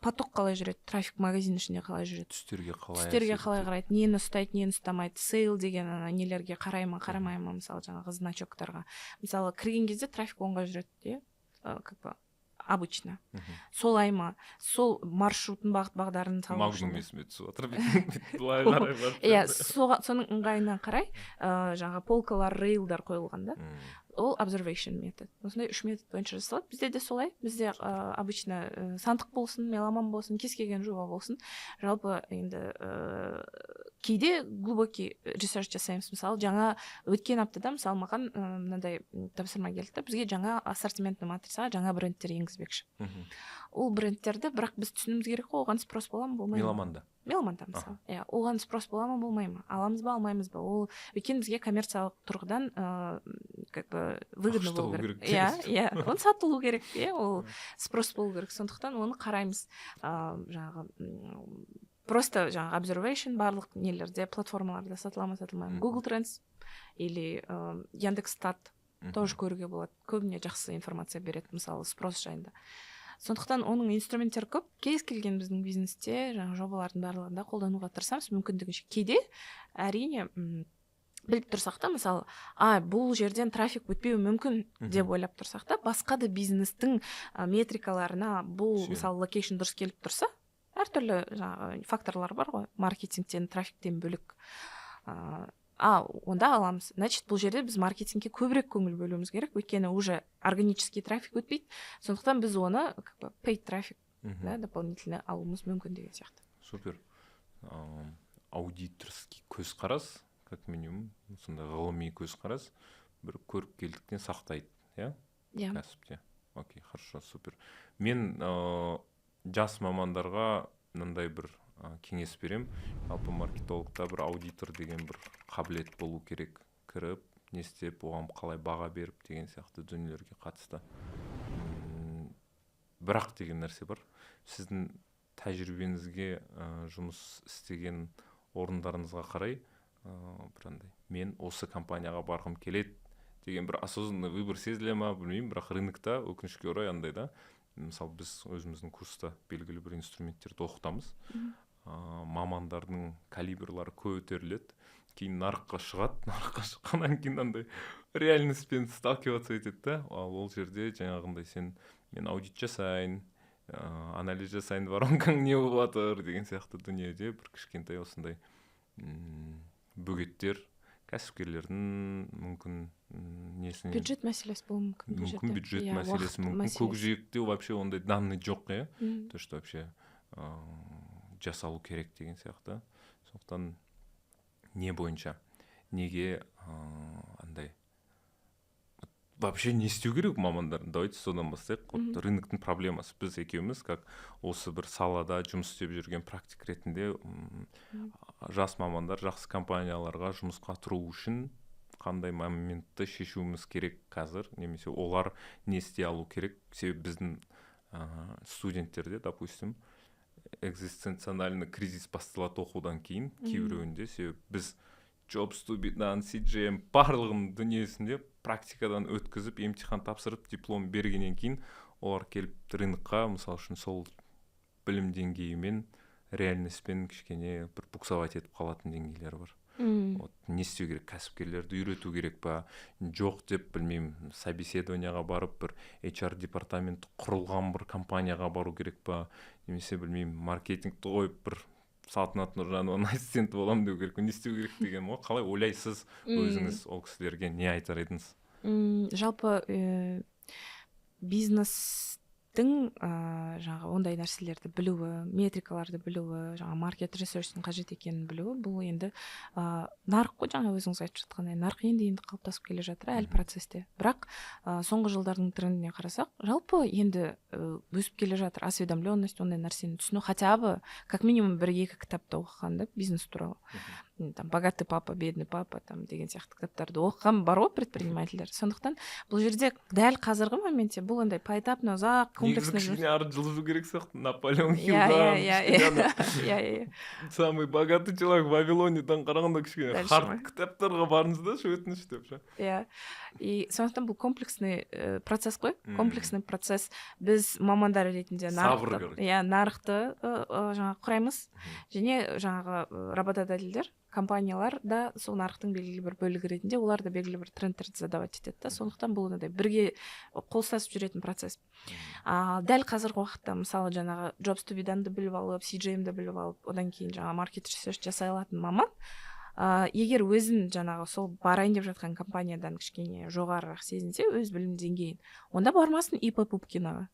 Поток қалай жүреді, трафик магазин ішінде қалай жүреді, түстерге қалай қарайды, нені ұстайды, нені ұстамайды, сейл деген нелерге қарай ма, қарамай ма, мысалы жаңағы значоктарға. Мысалы кірген кезде трафик оңға жүреді, как бы обычно. Солай ма, сол маршрутын бағыт-бағдарын
Магнум есіме түсіп отыр. Былай қарай бар.
Соның ыңғайына қарай жаңағы полкалар, рейлдар қойылған да. Ол observation метод. Осындай 3 метод бойынша жасалады. Бізде де солай. Бізде обычно сандық болсын, меломан болсын, кез келген жоба болсын. Жалпы енді кейде глубокий ресерч жасаймыз. Мысалы, жаңа өткен аптада мысалы маған мынандай тапсырма келді. Бізге жаңа ассортиментный матрицаға жаңа брендтер енгізбекші. Ол брендтерді бірақ біз түсінуіміз керек қой, оған спрос бола ма, болмай ма? Меломанда мысалы. Оған спрос бола ма, болмай ма? Аламыз ба, алмаймыз ба? Ол өйткені бізге коммерциялық тұрғыдан как бы выгодно болу керек. Оны сатылу керек, ол спрос болу керек. Сондықтан оны қараймыз. Жаңағы просто жаңағы observation барлық нелерде, платформаларда сатыла ма, сатылмай ма? Google Trends или Яндекс.Стат тоже көруге болады. Көбіне жақсы информация береді, мысалы спрос жайында. Сондықтан оның инструменттері көп. Кез келген біздің бизнесте жаңағы жобалардың барлығында қолдануға тырысамыз мүмкіндігінше. Кейде әрине біліп тұрсақ та, мысалы, бұл жерден трафик өтпеуі мүмкін деп ойлап тұрсақ та, басқа да бизнестің метрикаларына бұл мысалы локейшн дұрыс келіп тұрса, әртүрлі жаңағы факторлар бар ғой, маркетингтен, трафиктен бөлек. Онда аламыз. Значит, бұл жерде біз маркетингке көбірек көңіл бөлуіміз керек, өйткені уже органический трафик өтпейді. Сондықтан біз оны paid трафик дополнительно алуымыз мүмкін деген сияқты.
Супер. Аудиторский көзқарас, как минимум, сондай ғылыми көзқарас бір көріпкелдіктен сақтайды, кәсіпте. Окей, хорошо, супер. Мен жас мамандарға мынандай бір кеңес берем. Жалпы маркетологта бір аудитор деген бір қабілет болу керек. Кіріп, не істеп, оған қалай баға беріп деген сияқты дүниелерге қатысты. Бірақ деген нәрсе бар. Сіздің тәжірибеңізге, жұмыс істеген орындарыңызға қарай, бірандай, мен осы компанияға барғым келеді деген бір осознанный выбор сезіле ма, білмеймін, бірақ рынокта өкінішке орай андай да. Мысалы, біз өзіміздің курста белгілі бір инструменттерді оқытамыз. Мамандардың калибрлары көтеріледі, кейін нарыққа шығады, нарыққа шыққаннан кейін андай реальностьпен сталкиваться етеді да. Ол жерде жаңағындай мен аудит жасайын, анализ жасайын, воронкаң не болып жатыр деген сияқты дүниеде бір кішкентай осындай бөгеттер кәсіпкерлердің мүмкін несіне
бюджет мәселесі болуы мүмкін.
Мүмкін бюджет мәселесі мүмкін. Көкжиекте вообще ондай данный жоқ, то что вообще жасалу керек деген сияқты. Сондықтан не бойынша, неге андай вообще не істеу керек мамандардың? Давайте содан бастайық. Рыноктың проблемасы. Біз екеуміз как осы бір салада жұмыс істеп жүрген практик ретінде жас мамандар жақсы компанияларға жұмысқа тұру үшін қандай моментті шешуіміз керек қазір, немесе олар не істей алу керек? Себебі біздің студенттерде, допустим, экзистенциональный кризис басталады оқудан кейін, кейбіреуінде, себебі біз Jobs to be done, CGM барлығын дүниесінде практикадан өткізіп, емтихан тапсырып, диплом бергеннен кейін олар келіп рынокқа, мысалы үшін сол білім деңгейімен, реальностьпен кішкене бір буксовать етіп қалатын деңгейлер бар. Не істеу керек? Кәсіпкерлерді үйрету керек па? Жоқ деп, білмеймін, собеседованияға барып, бір HR департамент құрылған бір компанияға бару керек па? Немесе, білмеймін, маркетингті қойып бір Салтанат Нұржанованың ассистенті болам деу керек, не істеу керек деген ғой. Қалай ойлайсыз өзіңіз ол кісілерге не айтар едіңіз?
Жалпы бизнес бизнестің жаңағы ондай нәрселерді білуі, метрикаларды білуі, жаңа маркет ресурстың қажет екенін білуі, бұл енді нарық қой, жаңа өзіңіз айтып жатқандай, нарық енді қалыптасып келе жатыр әлі процесте. Бірақ соңғы жылдардың трендіне қарасақ, жалпы енді өсіп келе жатыр осведомленность, ондай нәрсені түсіну, хотя бы как минимум 1-2 кітапты оқыған да бизнес туралы. Там богатый папа, бедный папа там деген сияқты кітаптарды оқыған бар ғой предпринимательдер. Сондықтан бұл жерде дәл қазіргі моменте бұл андай поэтапно ұзақ комплексный
негізі кішкене ары жылжу керек сияқты. Наполеон
Хилдан
самый богатый человек в Вавилониядан қарағанда кішкене хард кітаптарға барыңыз да өтініш деп ше.
Иә. И сондықтан бұл комплексный процесс қой. Комплексный процесс. Біз мамандар ретінде нарықты жаңағы құраймыз. Және жаңағы работодательдер, компаниялар да сол нарықтың белгілі бір бөлігі ретінде олар да белгілі бір трендтерді задавать етеді да. Сондықтан бұл ондай бірге қол ұстасып жүретін процесс. Дәл қазіргі уақытта мысалы жаңағы Jobs to be done'ды біліп алып, CJM-ді біліп алып, одан кейін жаңағы маркет ресерч жасай алатын маман егер өзін жаңағы сол барайын деп жатқан компаниядан кішкене жоғарырақ сезінсе, өз білім деңгейін, онда бармасын ИП Пупкинаға.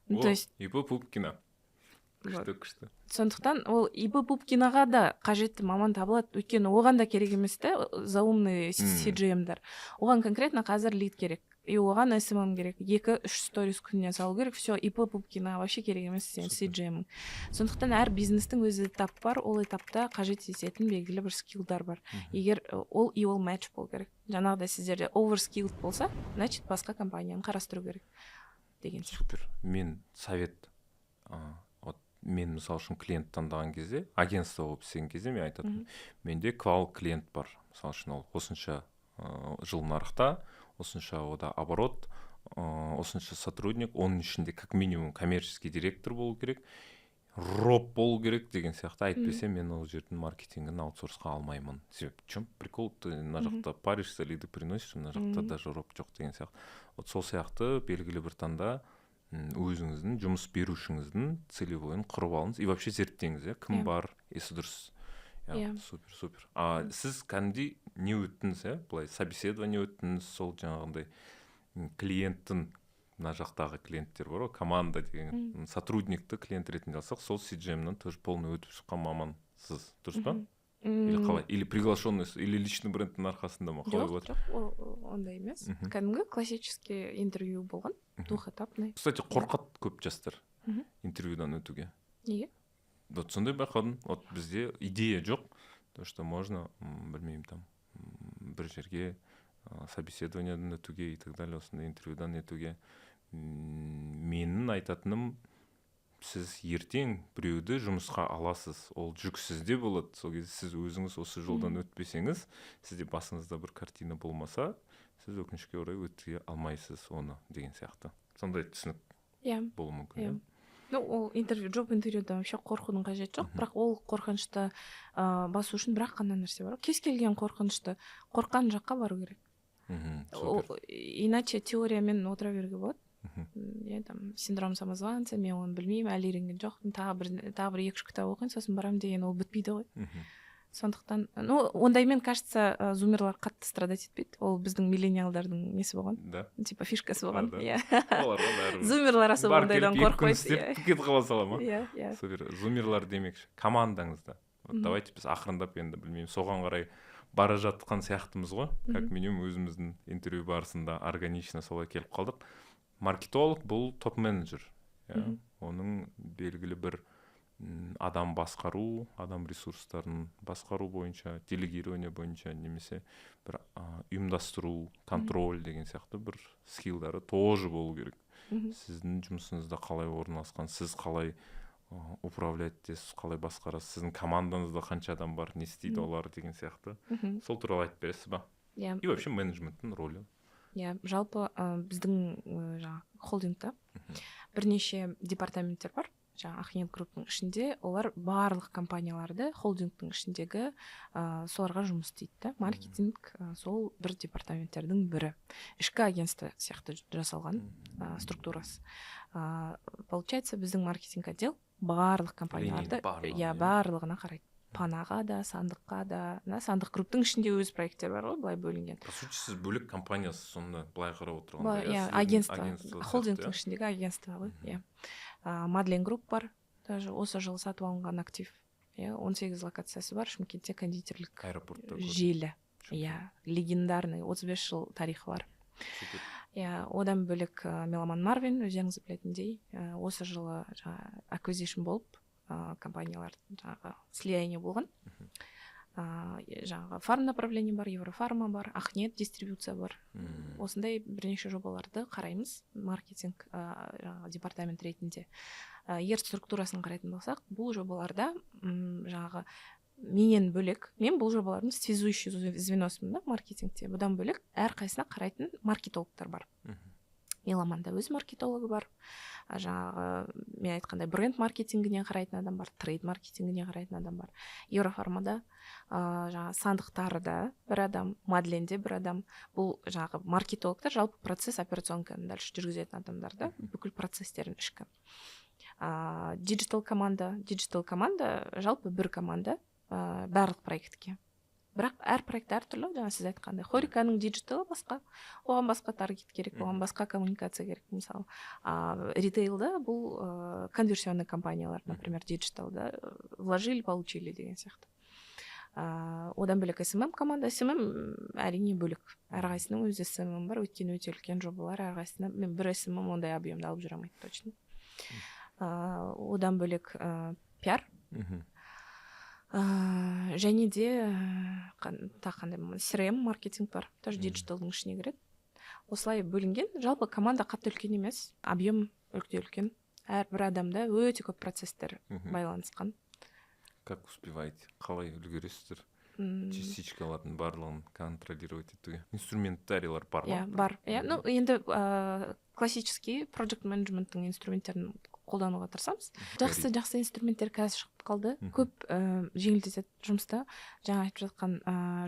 То есть
ИП Пупкина күшті.
Сондықтан ол ИП Пупкинаға да қажетті маман табылады, өйткені оған да керек емес те заумный CJM-дар. Оған конкретно қазір лид керек. И оған SMM керек, 2-3 сторис күніне салу керек, все, ИП Пупкина вообще керек емес сен CJM. Сондықтан әр бизнестің өз этап бар, ол этапта қажет ететін белгілі бір скиллдар бар. Егер ол матч болу керек. Жаңағыдай сіздерде overskilled болса, значит басқа компанияны қарастыру керек деген.
Супер. Мен совет мен мысалы үшін клиент таңдаған кезде, агентство болып істеген кезде мен айтатынмын, менде квал клиент бар. Мысалы үшін ол осынша жыл нарықта, осынша ода оборот, осынша сотрудник, оның ішінде как минимум коммерческий директор болу керек, роб болу керек деген сияқты айтпесе, мен ол жердің маркетингін аутсорсқа алмаймын. Себеп, чем прикол, ты на жақта паришься, лиды приносишь, на жақта даже роб жоқ деген сияқты. Вот сол сияқты белгілі бір таңда өзіңіздің жұмыс берушіңіздің целевойын құрып алыңыз и вообще зерттеңіз, кім бар, есі дұрыс. Супер. Сіз кәдімгідей не өттіңіз, былай собеседование өттіңіз, сол жаңағындай клиенттің, мына жақтағы клиенттер бар ғой, команда деген сотрудникті клиент ретінде алсақ, сол CGM-нан тоже полный өтіп шыққан маман сіз, дұрыс па? Или қалай? Или приглашенный, или личный брендтің арқасында ма?
Жоқ, ондай емес. Кәдімгі классический интервью болған, двухэтапный.
Кстати, қорқады көп жастар интервьюдан өтуге.
Неге?
Вот сондай байқадым. Вот бізде идея жоқ, то что можно, білмеймін, там бір жерге собеседованиядан өтуге и так далее, осындай интервьюдан өтуге. Менің айтатыным, сіз ертең біреуді жұмысқа аласыз, ол жүк сізде болады. Сол кезде сіз өзіңіз осы жолдан өтпесеңіз, сізде басыңызда бір картина болмаса, сіз өкінішке орай өте алмайсыз оны деген сияқты. Сондай түсінік болу мүмкін.
Ол жоп интервьюда вообще қорқудың қажеті жоқ, бірақ ол қорқынышты басу үшін бірақ қандай нәрсе бар. Кез келген қорқынышты қорыққан жаққа бару керек. Иначе теориямен отыра беруге болады. Синдром самозванца, мен оны білмеймін, әлі үйренген жоқпын, тағы бір 2-3 кітап оқиын, сосын барамын деген ол бітпейді ғой. Сондықтан, ондаймен, кажется, зумерлар қатты страдать етпейді. Ол біздің миллениалдардың несі болған? Типа фишкасы болған. Зумерлар особо ондайдан қорықпайды.
Кетіп қала сала ма? Супер. Зумерлар демекші. Командаңызда. Давайте біз ақырындап енді білмеймін, соған қарай бара жатқан сияқтымыз ғой. Как минимум өзіміздің интервью барысында органично солай келіп қалдық. Маркетолог бұл топ-менеджер. Оның белгілі бір адам басқару, адам ресурстарын басқару бойынша, делегирование бойынша, немесе бір ұйымдастыру, контроль деген сияқты бір скиллдары тоже болу керек. Сіздің жұмысыңызда қалай орналасқан, сіз қалай управлять етесіз, қалай басқарасыз, сіздің командаңызда қанша адам бар, не істейді олар деген сияқты. Сол туралы айтып бересіз ба? И вообще менеджменттің рөлі.
Жалпы біздің холдингта бірнеше департаменттер бар. Ахниет группның ішінде, олар барлық компанияларды холдингтің ішіндегі соларға жұмыс істейді. Маркетинг сол бір департаменттердің бірі. Ішкі агентство сияқты жасалған структурасы. Получается, біздің маркетинг отдел барлық компанияларды барлығына қарайды. панаға да, сандыққа да, сандық групптың ішінде өз проекттер бар ғой, былай бөлінген.
По сути, сіз бөлек компаниясыз сонда былай қарап отырғанда.
Иә, агентство, холдингтің ішіндегі агентство ғой, иә. Мадлен групп бар, даже осы жылы сатып алынған актив. 18 локациясы бар, Шымкентте кондитерлік желі. Иә, легендарный 35 жыл тарихы бар. Иә, одан бөлек Меломан Марвин, өздеріңіз білетіндей, осы жылы acquisition болып, компаниялар слияние болған. Жаңағы фарм направление бар, Еврофарма бар, Ахнет дистрибуция бар. Осындай бірнеше жобаларды қараймыз маркетинг департамент ретінде. Егер структурасын қарайтын болсақ, бұл жобаларда жаңағы менен бөлек, мен бұл жобалардың связующий звеносымын да маркетингте. Бұдан бөлек әрқайсына қарайтын маркетологтар бар. Меломанда өз маркетологы бар. Жаңағы мен айтқандай бренд маркетингіне қарайтын адам бар, трейд маркетингіне қарайтын адам бар. Еврофармада жаңағы сандықтарда бір адам, Мадленде бір адам. Бұл жаңағы маркетологтар жалпы процесс операционканы дальше жүргізетін адамдар да, бүкіл процесстерін ішкі. Digital команда жалпы бір команда барлық проектке. Бірақ әр проект әртүрлі, жаңа сіз айтқандай. Хориканың диджиталы басқа, оған басқа таргет керек, оған басқа коммуникация керек, мысалы. Ритейлда бұл конверсионный компаниялар, например, диджиталда вложили, получили деген сияқты. Одан бөлек SMM команда, SMM әрине бөлек. Әрқайсының өз SMM бар, өйткені өте үлкен жобалар, әрқайсына мен бір SMM ондай объемда алып жүре алмайды точно. Одан бөлек пиар. Және де қандай CRM маркетинг бар, тоже диджиталдың ішіне кіреді. Осылай бөлінген, жалпы команда қатты үлкен емес, объем өте үлкен. Әрбір адамда өте көп процесстер байланысқан.
Как успеваете? Қалай үлгересіздер? Частичкалардың барлығын контролировать етуге. Инструментарийлар бар ма?
Бар. Енді классический project менеджменттің инструменттерін қолдануға тырысамыз. Жақсы инструменттер қазір шығып қалды. Көп жеңілдетеді жұмыста. Жаңа айтып жатқан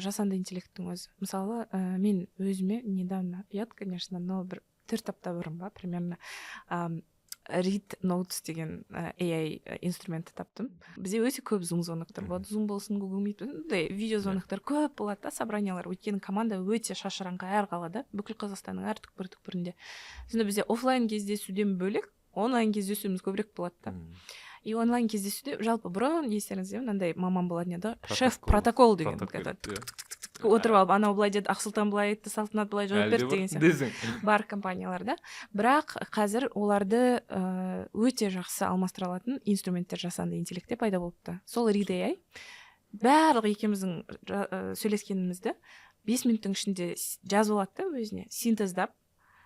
жасанды интеллекттің өзі. Мысалы, мен өзіме недавно, конечно, но бір 4 апта бұрын ба, примерно Read Notes деген AI инструментті таптым. Бізде өте көп Zoom звоноктар болады. Zoom болсын, Google Meet, видео звоноктар көп болады да, собраниялар. Өйткені команда өте шашыраңқы әр қалада, бүкіл Қазақстанның әр түкпір-түкпірінде. Сонда бізде офлайн кездесуден бөлек онлайн кездесуіміз көбірек болады да. И онлайн кездесуде жалпы бұрын естеріңізде мынандай маман болатын еді, шеф протокол деген. Отырып алып, анау былай деді, Ақсұлтан былай айтты, Салтанат былай жауап берді деген сияқты. Бар компанияларда. Бірақ қазір оларды өте жақсы алмастыра алатын инструменттер жасанды интеллектте пайда болыпты. Сол Read AI барлық екеуміздің сөйлескенімізді 5 минуттың ішінде жазып алады да өзіне, синтездап.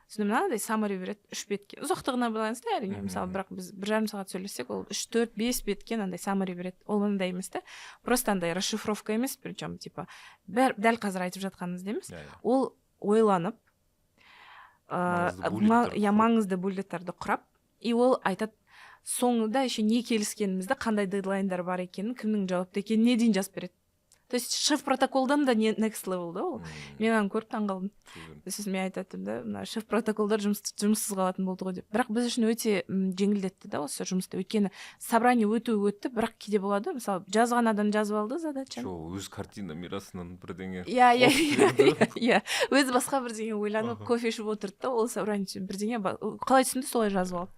Сонда мынандай саммари береді 3 бетке. Ұзақтығына байланысты әрине. Мысалы, бірақ біз 1,5 сағат сөйлессек, ол 3, 4, 5 бетке андай саммари береді. Ол мындай емес та. Просто андай расшифровка емес, причем типа дәл қазір айтып жатқаныңызда емес. Ол ойланып, маңызды буллеттарды құрап, и ол айтады, соңында еще не келіскенімізді, қандай дедлайндар бар екенін, кімнің жауапты екенін, не дейін жазып береді. То есть шеф протоколдан да не next level да ол. Мен аны көріп таңғалдым. Сосын мен айтатым да, мына шеф протоколдар жұмыссыз қалатын болды ғой деп. Бірақ біз үшін өте жеңілдетті да осы жұмысты. Өйткені собрание өтті, бірақ кейде болады. Мысалы, жазған адам жазып алды задачаны.
Өз картина мирасынан бірдеңе.
Иә. Өзі басқа бірдеңе ойланып, кофе ішіп отырды да, ол собрание бірдеңе қалай түсінді, солай жазып алды.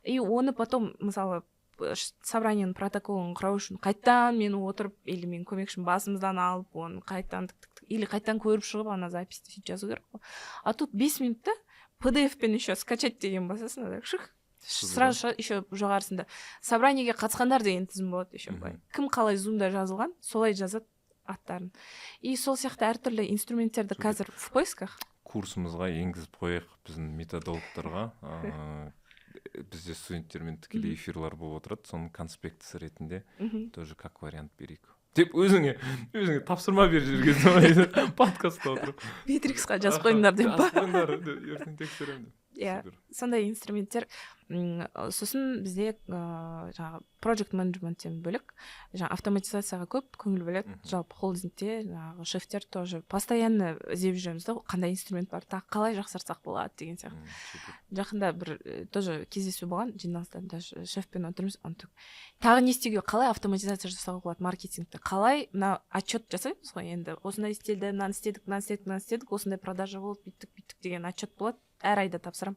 И оны потом, мысалы, собранияның протоколын құрау үшін қайттан мен отырып, или мен көмекшім басымыздан алып, оны қайттан или қайттан көріп шығып, ана записьті сөйтіп жазу керек қой. А тут 5 минутта PDF-пен еще скачать деген басасың, сразу еще жоғарысында собраниеге қатысқандар деген тізім болады еще былай. Кім қалай Zoom-да жазылған, солай жазады аттарын. И сол сияқты әртүрлі инструменттерді қазір в поисках.
Курсымызға енгізіп қояйық біздің методологтарға. Бізде студенттермен тікелей эфирлар болып отырады, соның конспектісі ретінде тоже как вариант берейік деп өзіңе тапсырма беріп жүрген подкастта отырып
Битриксқа жазып қойыңдар деп па?
жазып қойыңдар, ертең тексеремін деп.
Иә, сондай инструменттер Сосын бізде жаңағы project менеджменттен бөлек жаңағы автоматизацияға көп көңіл бөледі. Жалпы холдингте жаңағы шефтер тоже постоянно іздеп жүреміз да, қандай инструмент бар, тағы қалай жақсартсақ болады деген сияқты. Жақында бір тоже кездесу болған, жиналыста даже шефпен отырмыз, тағы не істеуге, қалай автоматизация жасауға болады маркетингті, қалай мына отчет жасаймыз ғой, енді осындай істелді, мынаны істедік, осындай продажа болды, бүйттік деген отчет болады, әр айда тапсырамын.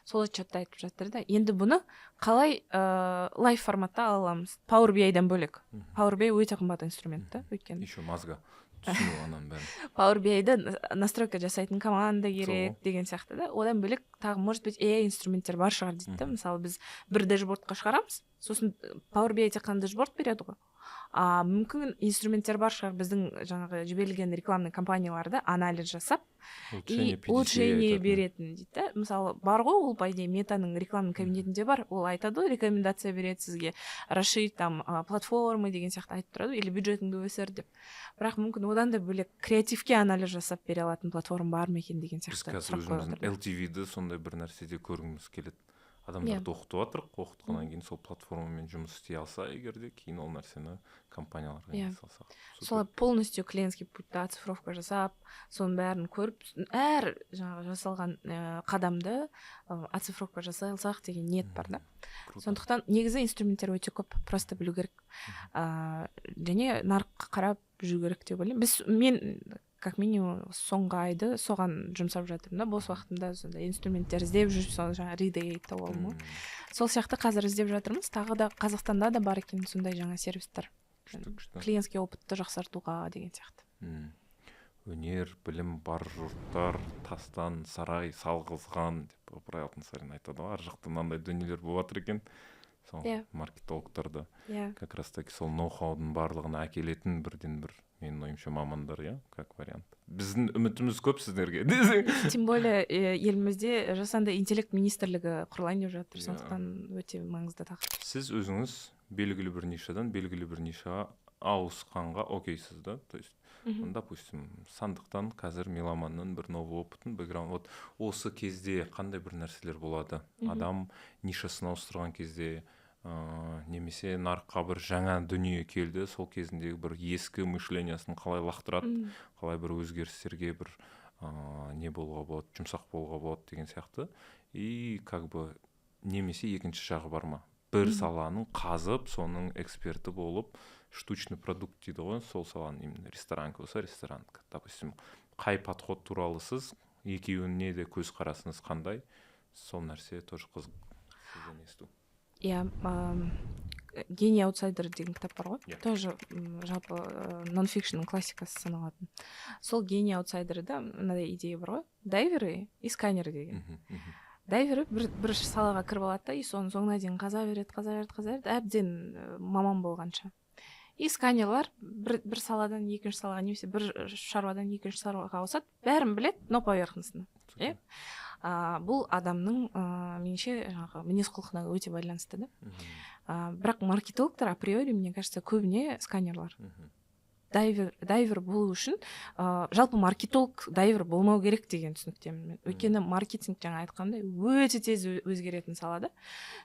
Сол отчетты айтып жатыр да. Енді бұны қалай лайв форматта ала аламыз? Power BI-дан бөлек. Power BI өте қымбат инструмент та, өйткені.
Еще мазга түсіну анан бәрін.
Power BI-да настройка жасайтын команда керек деген сияқты да. Одан бөлек тағы, может быть, AI инструменттер бар шығар дейді да. Мысалы, біз бір дэшбордқа шығарамыз, сосын Power BI тек қана дэшборд береді ғой. Мүмкін инструменттер бар шығар біздің жаңағы жіберілген рекламный кампанияларды анализ жасап и улучшение беретін дейді да. Мысалы, бар ғой, ол по идее метаның рекламный кабинетінде бар, ол айтады, рекомендация береді сізге, расширить там платформы деген сияқты айтып тұрады, или бюджетіңді өсір деп. Бірақ мүмкін одан да бөлек креативке анализ жасап бере алатын платформа бар ма екен деген сияқты.
Біз қазір өзіміздің LTV-ді сондай бір нәрседе көргіміз келеді. Адамдарды оқытып жатырық, оқытқаннан кейін сол платформамен жұмыс істей алса, егер де кейін ол нәрсені компанияларға салсақ.
Солай полностью клиентский путьты оцифровка жасап, соның бәрін көріп, әр жаңағы жасалған қадамды оцифровка жасай алсақ деген ниет бар да. Сондықтан негізі инструменттер өте көп, просто білу керек. Және нарыққа қарап жүру керек деп ойлаймын. Мен как минимум соңғы айды соған жұмсап жатырмын да, бос уақытымда сондай инструменттер іздеп жүріп, сол жаңа Ridey ғой. Сол сияқты қазір іздеп жатырмыз. Тағы да Қазақстанда да бар екен сондай жаңа сервистер. Клиентский опытты жақсартуға деген сияқты.
Өнер, білім бар жұрттар, тастан сарай салғызған деп Ыбырай Алтынсарин айтады ғой. Ар жақта мынандай дүниелер болып жатыр екен. Сол маркетологтарда как раз таки сол ноу-хаудың барлығына әкелетін бірден бір, менің ойымша, мамандар, как вариант. Біздің үмітіміз көп сіздерге.
Тем более елімізде жасанды интеллект министрлігі құрылайын деп жатыр, сондықтан өте маңызды тақырып.
Сіз өзіңіз белгілі бір нишадан белгілі бір нишаға ауысқанға окейсіз да, то есть допустим, сандықтан қазір меломанның бір новый опытын, бэкграунд, вот осы кезде қандай бір нәрселер болады? Адам нишасын ауыстырған кезде, немесе нарыққа бір жаңа дүние келді, сол кезіндегі бір ескі мышлениясын қалай лақтырады, қалай бір өзгерістерге бір не болуға болады, жұмсақ болуға болады деген сияқты. И как бы немесе екінші жағы бар ма? Бір саланың қазып, соның эксперті болып, штучный продукт дейді ғой, сол саланың, именно ресторанка болса ресторанка. Допустим, қай подход туралы сіз, екеуіне де көз қарасыңыз қандай, сол нәрсе тоже қызық сізден есту.
Гений аутсайдер деген кітап бар ғой, тоже жалпы нон-фикшнның классикасы саналатын. Сол гений аутсайдерда мынадай идея бар ғой, дайверы и сканеры деген. Дайвері бір салаға кіріп алады да, и соның соңына дейін қаза береді, әбден маман болғанша. И сканерлар бір саладан екінші салаға, немесе бір шаруадан екінші шаруаға ауысады, бәрін біледі, но поверхностно. Бұл адамның меніңше мінез құлқына өте байланысты да. Бірақ маркетологтар априори, мне кажется, көбіне сканерлар. Дайвер болу үшін жалпы маркетолог дайвер болмау керек деген түсініктемін. Өйткені маркетинг жаңа айтқандай өте тез өзгеретін салада.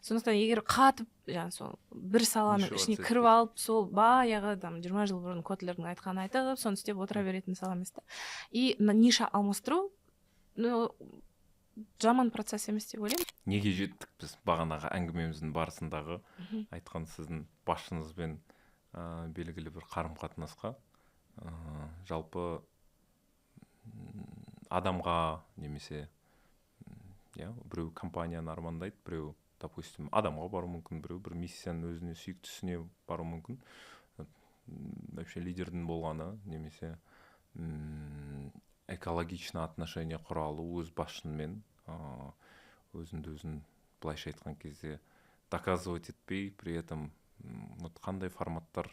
Сондықтан егер қатып, сол бір саланың ішіне кіріп алып, сол баяғы 20 жыл бұрын Котлердің айтқанын айтып, соны істеп отыра беретін сала емес та. И ниша алмастыру жаман процесс емес деп ойлаймын.
Неге жеттік біз бағанағы әңгімеміздің барысындағы айтқан сіздің басшыңызбен белгілі бір қарым-қатынасқа, жалпы адамға немесе біреу компанияны армандайды, біреу, допустим, адамға бару мүмкін, біреу бір миссияның өзіне сүйіктісіне бару мүмкін, вообще лидердің болғаны, немесе экологичный отношение құралу өз басшымен, өзіңді өзін былайша айтқан кезде доказывать етпей, при этом қандай форматтар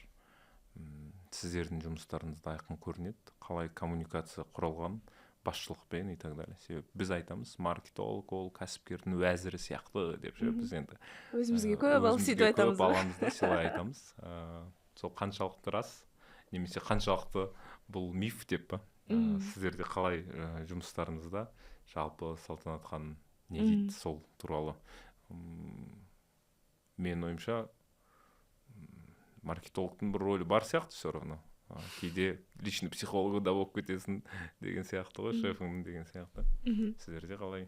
сіздердің жұмыстарыңызда айқын көрінеді, қалай коммуникация құралған басшылықпен и так далее. Себебі біз айтамыз, маркетолог ол кәсіпкердің уәзірі сияқты деп ше, біз енді
өзімізге көп ал сөйтіп айтамыз.
Көп аламыз да, солай айтамыз. Сол қаншалықты рас, немесе қаншалықты бұл миф деп па? Сіздерде қалай жұмыстарыңызда жалпы Салтанат ханым не дейді сол туралы? Мен ойымша маркетологтың бір рөлі бар сияқты все равно. Кейде личный психологы да болып кетесің деген сияқты ғой, шефіңнің деген сияқты. Сіздерде қалай?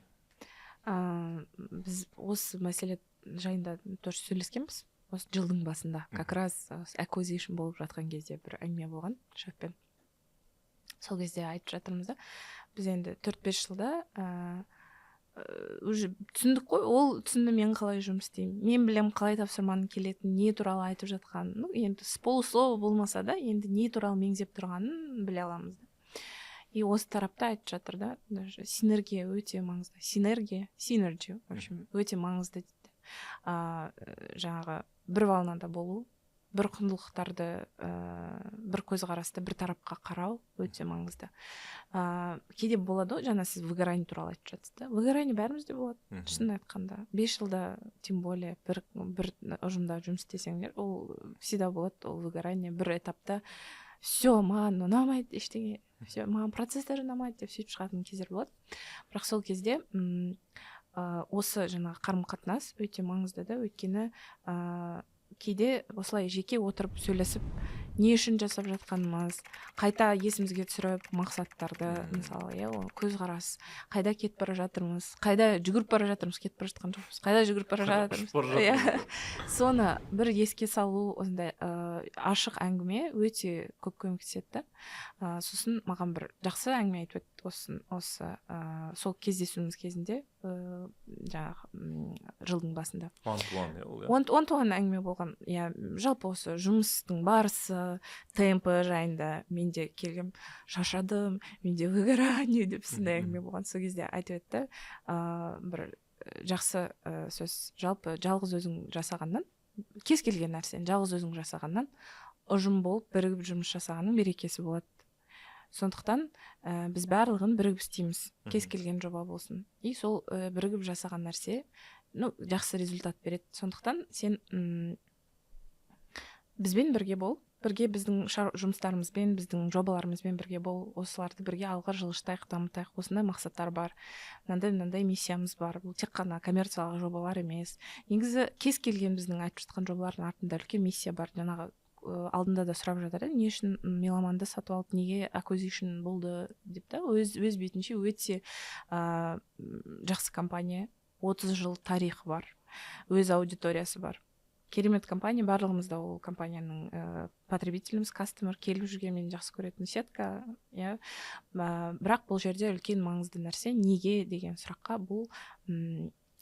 Біз осы мәселе жайында тоже сөйлескенбіз осы жылдың басында. Как раз acquisition болып жатқан кезде бір әңгіме болған шефпен. Сол кезде айтып жатырмыз да, біз енді 4-5 жылда уже түсіндік қой, ол түсінді мен қалай жұмыс істеймін, мен білем қалай тапсырманың келетінін, не туралы айтып жатқанын, енді полуслова болмаса да енді не туралы меңзеп тұрғанын біле аламыз да. И осы тарапта айтып жатыр да, даже синергия өте маңызды, синергия в общем өте маңызды дейді. Жаңағы бір волнада болу, бір құндылықтарды бір көзқарасты бір тарапқа қарау өте маңызды. Кейде болады ғой, жаңа сіз выгорание туралы айтып жатсыз да, выгорание бәрімізде болады. Шын айтқанда 5 жылда тем более бір ұжымда жұмыс істесеңдер, ол всегда болады, ол выгорание бір этапта все маған ұнамайды ештеңе, все маған процесстер ұнамайды деп сөйтіп шығатын кездер болады. Бірақ сол кезде осы жаңағы қарым-қатынас өте маңызды да, өйткені кейде осылай жеке отырып сөйлесіп не үшін жасап жатқанымыз, қайта есімізге түсіріп мақсаттарды, мысалы, көзқарас, қайда кетіп бара жатырмыз, қайда жүгіріп бара жатырмыз, кетіп бара жатқан жоқпыз, қайда жүгіріп бара жатырмыз, соны бір еске салу, осындай ашық әңгіме өте көп көмектеседі. Сосын маған бір жақсы әңгіме айтып өтті осы сол кездесуіміз кезінде, жаңағы жылдың басында. One-to-one әңгіме болған. Жалпы осы жұмыстың барысы, темпі жайында менде келгем, шаршадым, менде выгорание деп сондай әңгіме болған. Сол кезде айтып өтті, бір жақсы сөз, жалпы жалғыз өзің жасағаннан, кез келген нәрсені жалғыз өзің жасағаннан, ұжым болып бірігіп жұмыс жасағанның берекесі болады. Сондықтан біз барлығын бірігіп істейміз, кез келген жоба болсын. И сол бірігіп жасаған нәрсе жақсы результат береді. Сондықтан сен бізбен бірге бол, бірге біздің жұмыстарымызбен, біздің жобаларымызбен бірге бол, осыларды бірге алға жылжытайық, дамытайық. Осындай мақсаттар бар, мынандай миссиямыз бар. Бұл тек қана коммерциялық жобалар емес. Негізі кез келген біздің айтып жатқан жобалардың артында үлкен миссия бар. Жаңағы алдында да сұрап жатыр, не үшін Меломанды сатып алып, неге acquisition болды деп та, өз бетінше өте жақсы компания, 30 жыл тарихы бар, өз аудиториясы бар. Керемет компания, барлығымызда ол компанияның потребителіміз, кастомер, келіп жүрген мен жақсы көретін сетка, бірақ бұл жерде үлкен маңызды нәрсе, неге деген сұраққа, бұл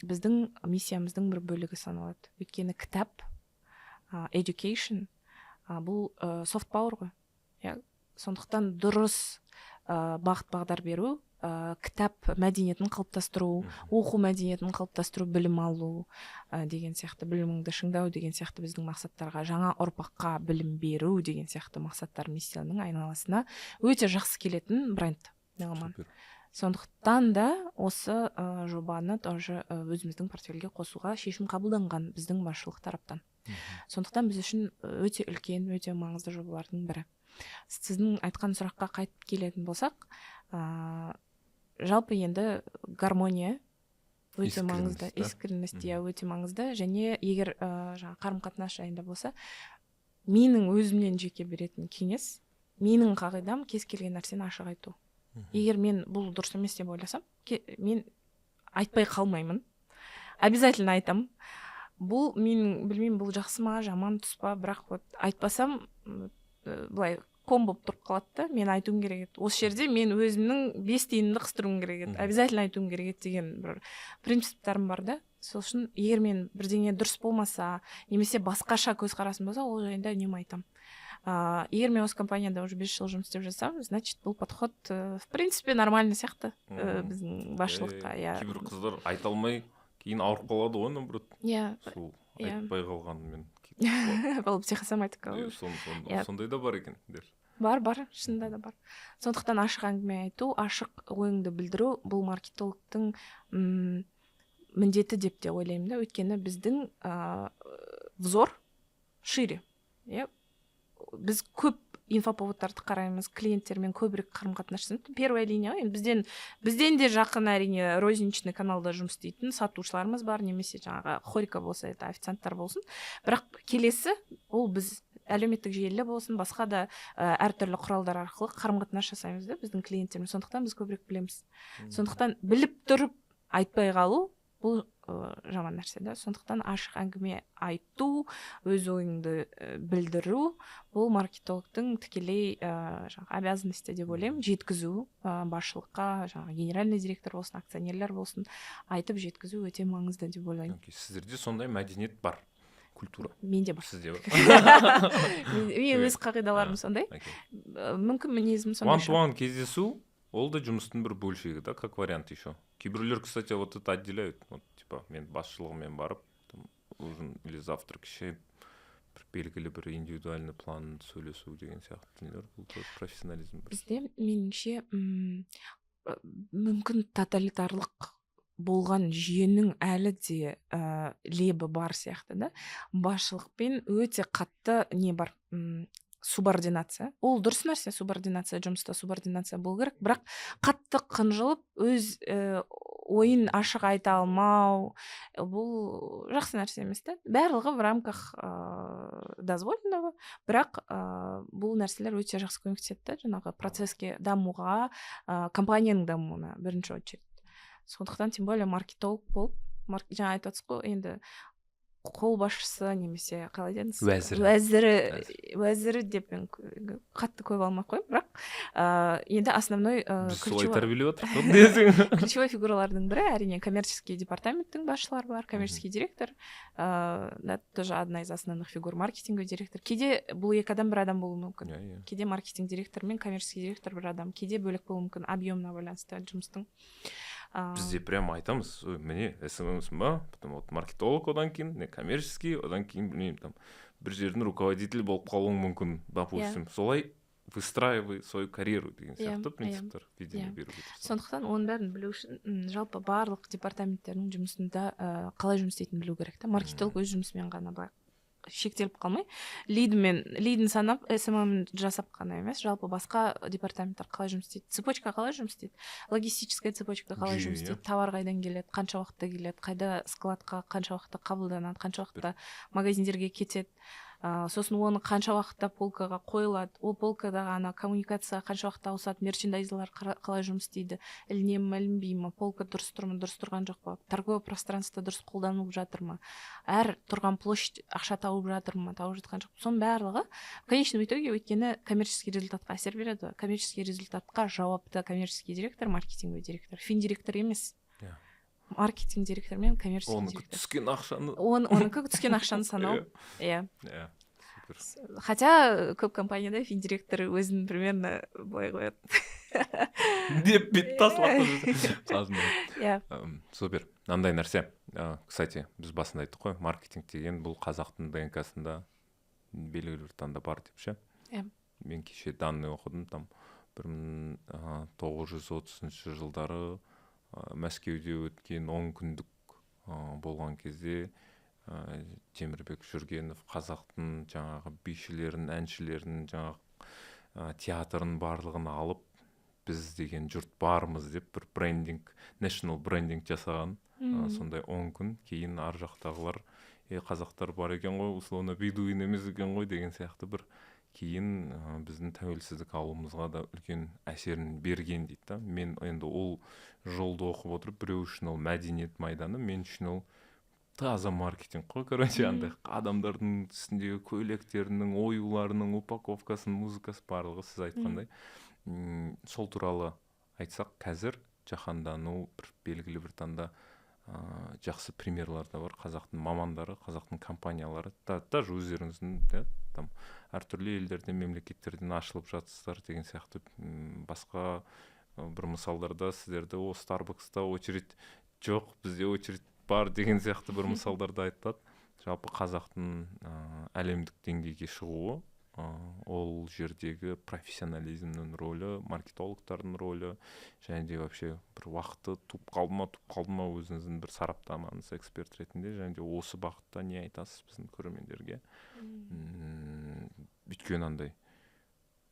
біздің миссиямыздың бір бөлігі саналады. Өйткені кітап, education, бұл soft power ғой. Сондықтан дұрыс бағыт бағдар беру, кітап мәдениетін қалыптастыру, оқу мәдениетін қалыптастыру, білім алу деген сияқты, біліміңді шыңдау деген сияқты біздің мақсаттарға, жаңа ұрпаққа білім беру деген сияқты мақсаттар миссияның айналасына өте жақсы келетін бренд Меломан. Сондықтан да осы жобаны тоже өзіміздің портфельге қосуға шешім қабылданған біздің басшылық тараптан. Сондықтан біз үшін өте үлкен, өте маңызды жобалардың бірі. Сіздің айтқан сұраққа қайтып келетін болсақ, жалпы енді гармония өте маңызды, искренность өте маңызды, және егер жаңа қарым-қатынас жайында болса, менің өзімнен жеке беретін кеңес, менің қағидам кез келген нәрсені ашық айту. Егер мен бұл дұрыс емес деп ойласам, мен айтпай қалмаймын, обязательно айтам. Бұл мен білмеймін, бұл жақсы ма, жаман тұс па, бірақ айтпасам былай ком болып тұрып қалады да, мен айтуым керек еді. Осы жерде мен өзімнің бес тиынымды қыстыруым керек еді, обязательно айтуым керек еді деген бір принциптарым бар да. Сол үшін егер мен бірдеңе дұрыс болмаса, немесе басқаша көзқарасым болса, ол жайында үнемі айтам. Егер мен осы компанияда уже 5 жыл жұмыс істеп жатсам, значит, бұл подход в принципе нормальный сияқты біздің басшылыққа.
Кейбір қыздар айта алмай кейін ауырып қалады ғой, наоборот. Сол айтпай қалғанымен.
Бұл психосоматика.
Сондай да бар екен.
Бар, шынында да бар. Сондықтан ашық әңгіме айту, ашық ойыңды білдіру, бұл маркетологтың міндеті деп те ойлаймын да, өйткені біздің взор шире. Біз көп инфоповодтарды қараймыз, клиенттермен көбірек қарым-қатынас жасаймыз. Первая линия ғой, енді бізден де жақын әрине розничный каналда жұмыс істейтін сатушыларымыз бар, немесе жаңағы хорика болса, это официанттар болсын. Бірақ келесі ол біз әлеуметтік желілі болсын, басқа да әртүрлі құралдар арқылы қарым-қатынас жасаймыз да біздің клиенттермен. Сондықтан біз көбірек білеміз. Сондықтан біліп тұрып айтпай қалу бұл жаман нәрсе да. Сондықтан ашық әңгіме айту, өз ойыңды білдіру бұл маркетологтың тікелей жаңағы обязанности деп ойлаймын. Жеткізу басшылыққа, жаңағы генеральный директор болсын, акционерлер болсын, айтып жеткізу өте маңызды деп ойлаймын.
Сіздерде сондай мәдениет бар, культура?
Менде бар.
Сізде бар.
Мен өз қағидаларым сондай. Мүмкін мінезім сондай.
One-to-one кездесу ол да жұмыстың бір бөлшегі, да, как вариант еще. Кейбіреулер, кстати, вот это отделяют. Вот, типа, мен басшылығымен барып, ужин или завтрак ішіп, белгілі бір индивидуальный план сөйлесу деген сияқты нелер, бұл тоже профессионализм.
Бізде меніңше мүмкін тоталитарлық болған жүйенің әлі де лебі бар сияқты да. Басшылықпен өте қатты не бар, субординация. Ол дұрыс нәрсе, субординация, жұмыста субординация болу керек, бірақ қатты қынжылып өз ойын ашық айта алмау бұл жақсы нәрсе емес та. Барлығы в рамках дозволенного, бірақ бұл нәрселер өте жақсы көмектеседі да, жаңағы процесске дамуға, компанияның дамуына бірінші очередь. Сондықтан тем более маркетолог болып, жаңа айтып отырсыз ғой, енді қолбасшысы немесе қалай дедіңіз, уәзірі деп мен қатты көп алмай қоймын, бірақ енді основной ключевой фигуралардың бірі әрине коммерческий департаменттің басшылары бар, коммерческий директор, тоже одна из основных фигур, маркетинговый директор. Кейде бұл екі адам бір адам болуы мүмкін, кейде маркетинг директор мен коммерческий директор бір адам, кейде бөлек болуы мүмкін, объемына байланысты жұмыстың.
Бізде прямо айтамыз, міне СММ-сің ба, потом вот маркетолог, одан кейін не коммерческий, одан кейін білмеймін, там бір жердің руководитель болып қалуың мүмкін, допустим. Солай выстраивай свою карьеру деген сияқты принциптер видение беруге тырысамыз.
Сондықтан оның бәрін білу үшін жалпы барлық департаменттердің жұмысында қалай жұмыс істейтінін білу керек та. Маркетолог өз жұмысымен ғана былай шектеліп қалмай, лидін санап, СММ жасап қана емес, жалпы басқа департаменттер қалай жұмыс істейді, цепочка қалай жұмыс істейді, логистическая цепочка қалай жұмыс істейді, товар қайдан келеді, қанша уақытта келеді, қайда складқа қанша уақытта қабылданады, қанша уақытта магазиндерге кетеді, сосын оны қанша уақытта полкаға қойылады, ол полкадағы ана коммуникация қанша уақытта ауысады, мерчендайзерлар қалай жұмыс істейді, іліне ме, ілінбей ме, полка дұрыс тұр ма, дұрыс тұрған жоқ па, торговый пространство дұрыс қолданылып жатыр ма, әр тұрған площадь ақша тауып жатыр ма, тауып жатқан жоқ. Соның барлығы в конечном итоге өйткені коммерческий результатқа әсер береді. Коммерческий результатқа жауапты коммерческий директор, маркетинговый директор, финдиректор емес. Маркетинг директор мен коммерческий директор. Оныкі түскен ақшаны санау. Иә. Хотя көп компанияда финдиректор өзін примерно былай қояды.
Деп бит таслап. Супер. Мынандай нәрсе. Кстати, біз басында айттық қой, маркетинг деген бұл қазақтың ДНК-сында белгілі бір таңда бар деп ше. Мен кеше данный оқыдым, там 1930 жылдары Мәскеуде өткен 10 күндік болған кезде Темірбек Жүргенов қазақтың жаңағы бишілерін, әншілерін, жаңағы театрын барлығын алып, біз деген жұрт бармыз деп бір брендинг, national брендинг жасаған. Сондай 10 күн кейін ар жақтағылар қазақтар бар екен ғой, условно бедуин емес екен ғой деген сияқты бір кейін біздің тәуелсіздік алуымызға да үлкен әсерін берген дейді да. Мен енді ол жолды оқып отырып, біреу үшін ол мәдениет майданы, мен үшін ол таза маркетинг қой, короче, андай адамдардың үстіндегі көйлектерінің, оюларының, упаковкасының, музыкасы барлығы сіз айтқандай. Сол туралы айтсақ, қазір жаһандану бір белгілі бір таңда жақсы примерлар да бар. Қазақтың мамандары, қазақтың компаниялары, даже өздеріңіздің там әртүрлі елдерден, мемлекеттерден ашылып жатсыздар деген сияқты басқа бір мысалдарда сіздерді о Starbucks'та очередь жоқ, бізде очередь бар деген сияқты бір мысалдарды айтады. Жалпы қазақтың әлемдік деңгейге шығуы, ол жердегі профессионализмнің рөлі, маркетологтардың рөлі, және де вообще бір уақыты туып қалды ма өзіңіздің бір сараптамаңыз эксперт ретінде, және де осы бағытта не айтасыз біздің көрермендерге? Өйткені андай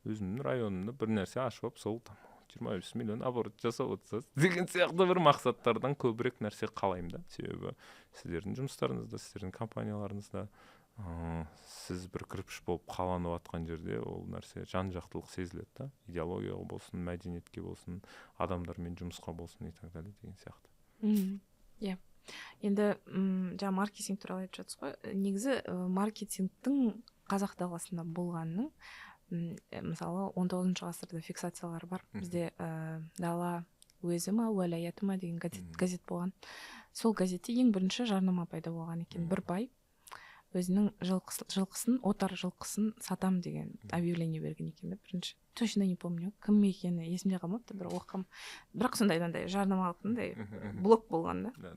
өзімнің районымда бір нәрсе ашып алып сол 25 миллион оборот жасап отырсыз деген сияқты бір мақсаттардан көбірек нәрсе қалаймын да. Себебі сіздердің жұмыстарыңызда, сіздердің компанияларыңызда сіз бір кірпіш болып қаланып жатқан жерде ол нәрсе жан-жақтылық сезіледі да. Идеологияға болсын, мәдениетке болсын, адамдармен жұмысқа болсын и так далее деген сияқты.
Иә. Енді жаңа маркетинг туралы айтып жатсыз ғой. Негізі маркетингтің қазақ даласында болғанының мысалы 19 ғасырда фиксациялар бар. Бізде дала өзі ма, уәлаяты ма деген газет болған. Сол газетте ең бірінші жарнама пайда болған екен. Бір бай өзінің жылқысын, отар жылқысын сатам деген объявление берген екен. Бірінші. Точно не помню. Кім екені есімде қалмапты, бір оқығам. Бірақ сондай жарнамалықтай блок болған да.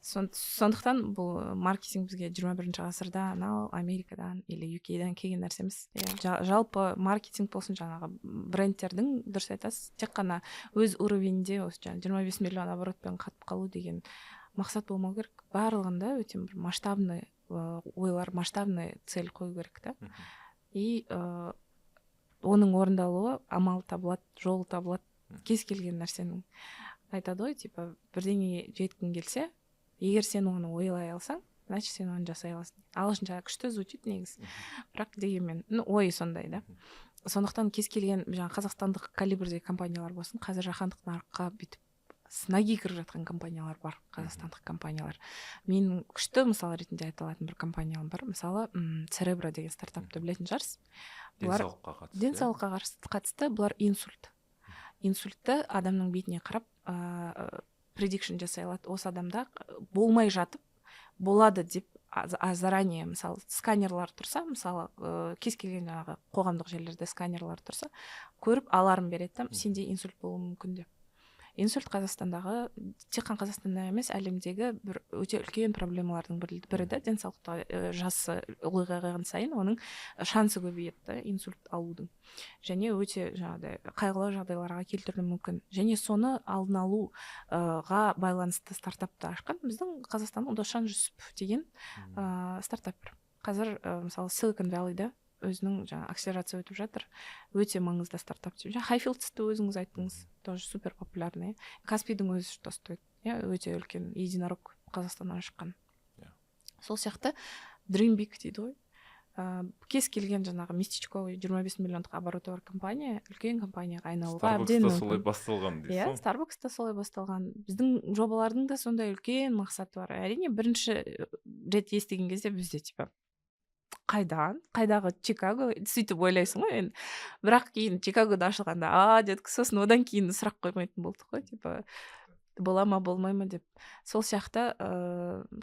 Сондықтан бұл маркетинг бізге 21 ғасырда анау Америкадан или UK-дан келген нәрсе емес. Жалпы маркетинг болсын, жаңағы брендтердің, дұрыс айтасыз, тек қана өз уровеньде осы 25 миллион оборотпен қатып қалу деген мақсат болмау керек. Барлығында өте бір масштабный ойлар, масштабный цель қою керек та. И оның орындалуы амал табылады, жол табылады. Кез келген нәрсенің айтады ғой, типа бірдеңеге жеткің келсе, егер сен оны ойлай алсаң, значит сен оны жасай аласың. Ағылшынша күшті звучит негізі. Бірақ дегенмен, ой сондай да. Сондықтан кез келген жаңа қазақстандық калибрдегі компаниялар болсын, қазір жаһандық нарыққа бүйтіп сынаги кіріп жатқан компаниялар бар, қазақстандық компаниялар. Мен күшті мысал ретінде айта алатын бір компаниям бар. Мысалы, Cerebro деген стартапты білетін шығарсыз. Денсаулыққа қатысты. Бұлар инсультті адамның бетіне қарап предикшн жасай алады. Осы адамда болмай жатып болады деп заранее, мысалы, сканерлар тұрса, мысалы, кез келген жаңағы қоғамдық жерлерде сканерлар тұрса, көріп аларм береді, сенде инсульт болуы мүмкін деп. Инсульт Қазақстандағы, тек қана Қазақстанда емес, әлемдегі бір өте үлкен проблемалардың бірі де. Денсаулықта жасы ұлғайған сайын оның шансы көбейеді инсульт алудың. Және өте жаңағыдай қайғылы жағдайларға келтіруі мүмкін. Және соны алдын алуға байланысты стартапты ашқан біздің Қазақстанның Досжан Жүсіпов деген стартап. Қазір мысалы Silicon Valley'да өзінің жаңа акселерация өтіп жатыр. Өте маңызды стартап деп. Хайфилдсті өзіңіз айттыңыз, тоже супер популярный. Каспийдің өзі что стоит. Өте үлкен единорог Қазақстаннан шыққан. Сол сияқты Dream Big дейді ғой. Кез келген жаңағы местечковый 25 миллиондық обороты бар компания, үлкен компанияға айналуға әбден мүмкін.
Starbucks'та солай басталған дейсің.
Starbucks'та солай басталған. Біздің жобалардың да сондай үлкен мақсаты бар. Әрине, бірінші рет естіген кезде бізде типа қайдағы Чикаго сөйтіп ойлайсың ғой енді. Бірақ кейін Чикагода ашылғанда дедік, сосын одан кейін сұрақ қоймайтын болдық қой, типа бола ма болмай ма деп. Сол сияқты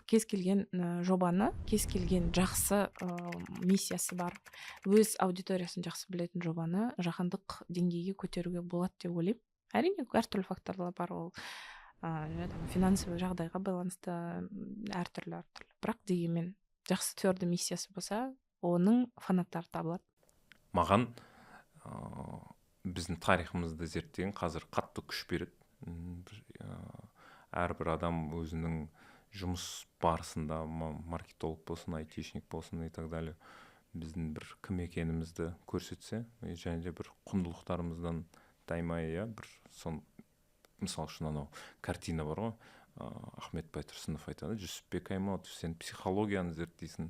кез келген жобаны, кез келген жақсы миссиясы бар, өз аудиториясын жақсы білетін жобаны жаһандық деңгейге көтеруге болады деп ойлаймын. Әрине, әртүрлі факторлар бар, ол финансовый жағдайға байланысты әртүрлі. Бірақ дегенмен жақсы тверді миссиясы болса, оның фанаттары табылады.
Маған біздің тарихымызды зерттеген қазір қатты күш береді. Әрбір адам өзінің жұмыс барысында, маркетолог болсын, айтишник болсын и так далее, біздің бір кім екенімізді көрсетсе, және де бір құндылықтарымыздан таймай, бір сон, мысалы үшін анау картина бар ғой, Ахмет Байтұрсынов айтады, Жүсіпбек Аймауытов, сен психологияны зерттейсің,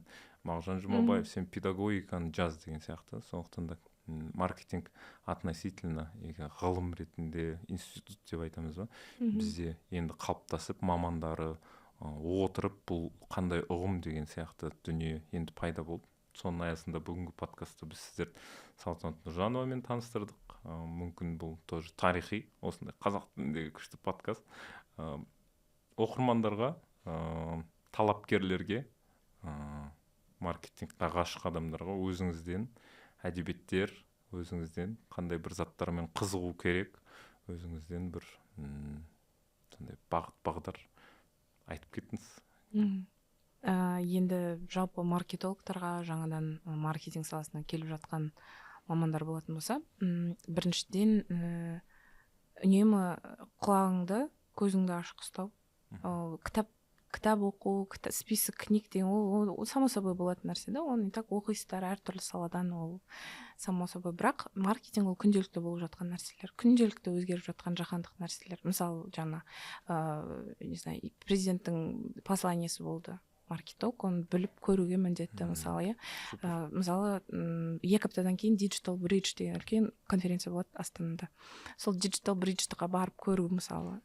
Мағжан Жұмабаев, сен педагогиканы жаз деген сияқты. Сондықтан да маркетинг относительно ғылым ретінде институт деп айтамыз ба, бізде енді қалыптасып, мамандары отырып, бұл қандай ұғым деген сияқты дүние енді пайда болды. Соның аясында бүгінгі подкастты біз сіздерді Салтанат Нұржановамен таныстырдық. Мүмкін бұл тоже тарихи, осындай қазақ тіліндегі күшті подкаст. Оқырмандарға, талапкерлерге, маркетингқа ғашық адамдарға өзіңізден әдебиеттер, өзіңізден қандай бір заттармен қызығу керек, өзіңізден бір бағыт-бағдар айтып кеттіңіз.
Енді жалпы маркетологтарға, жаңадан маркетинг саласына келіп жатқан мамандар болатын болса, біріншіден үнемі құлағыңды, көзіңді ашық ұстау. кітап оқу, список книг деген ол само собой болатын нәрсе да, оны и так оқисыздар әртүрлі саладан, ол само собой. Бірақ маркетинг ол күнделікті болып жатқан нәрселер, күнделікті өзгеріп жатқан жаһандық нәрселер. Мысалы жаңа не знаю, президенттің посланиесі болды, маркетолог, оны біліп көруге міндетті. Мысалы мысалы 2 аптадан кейін Digital Bridge деген үлкен конференция болады Астанада. Сол Digital Bridge-ға барып көру, мысалы,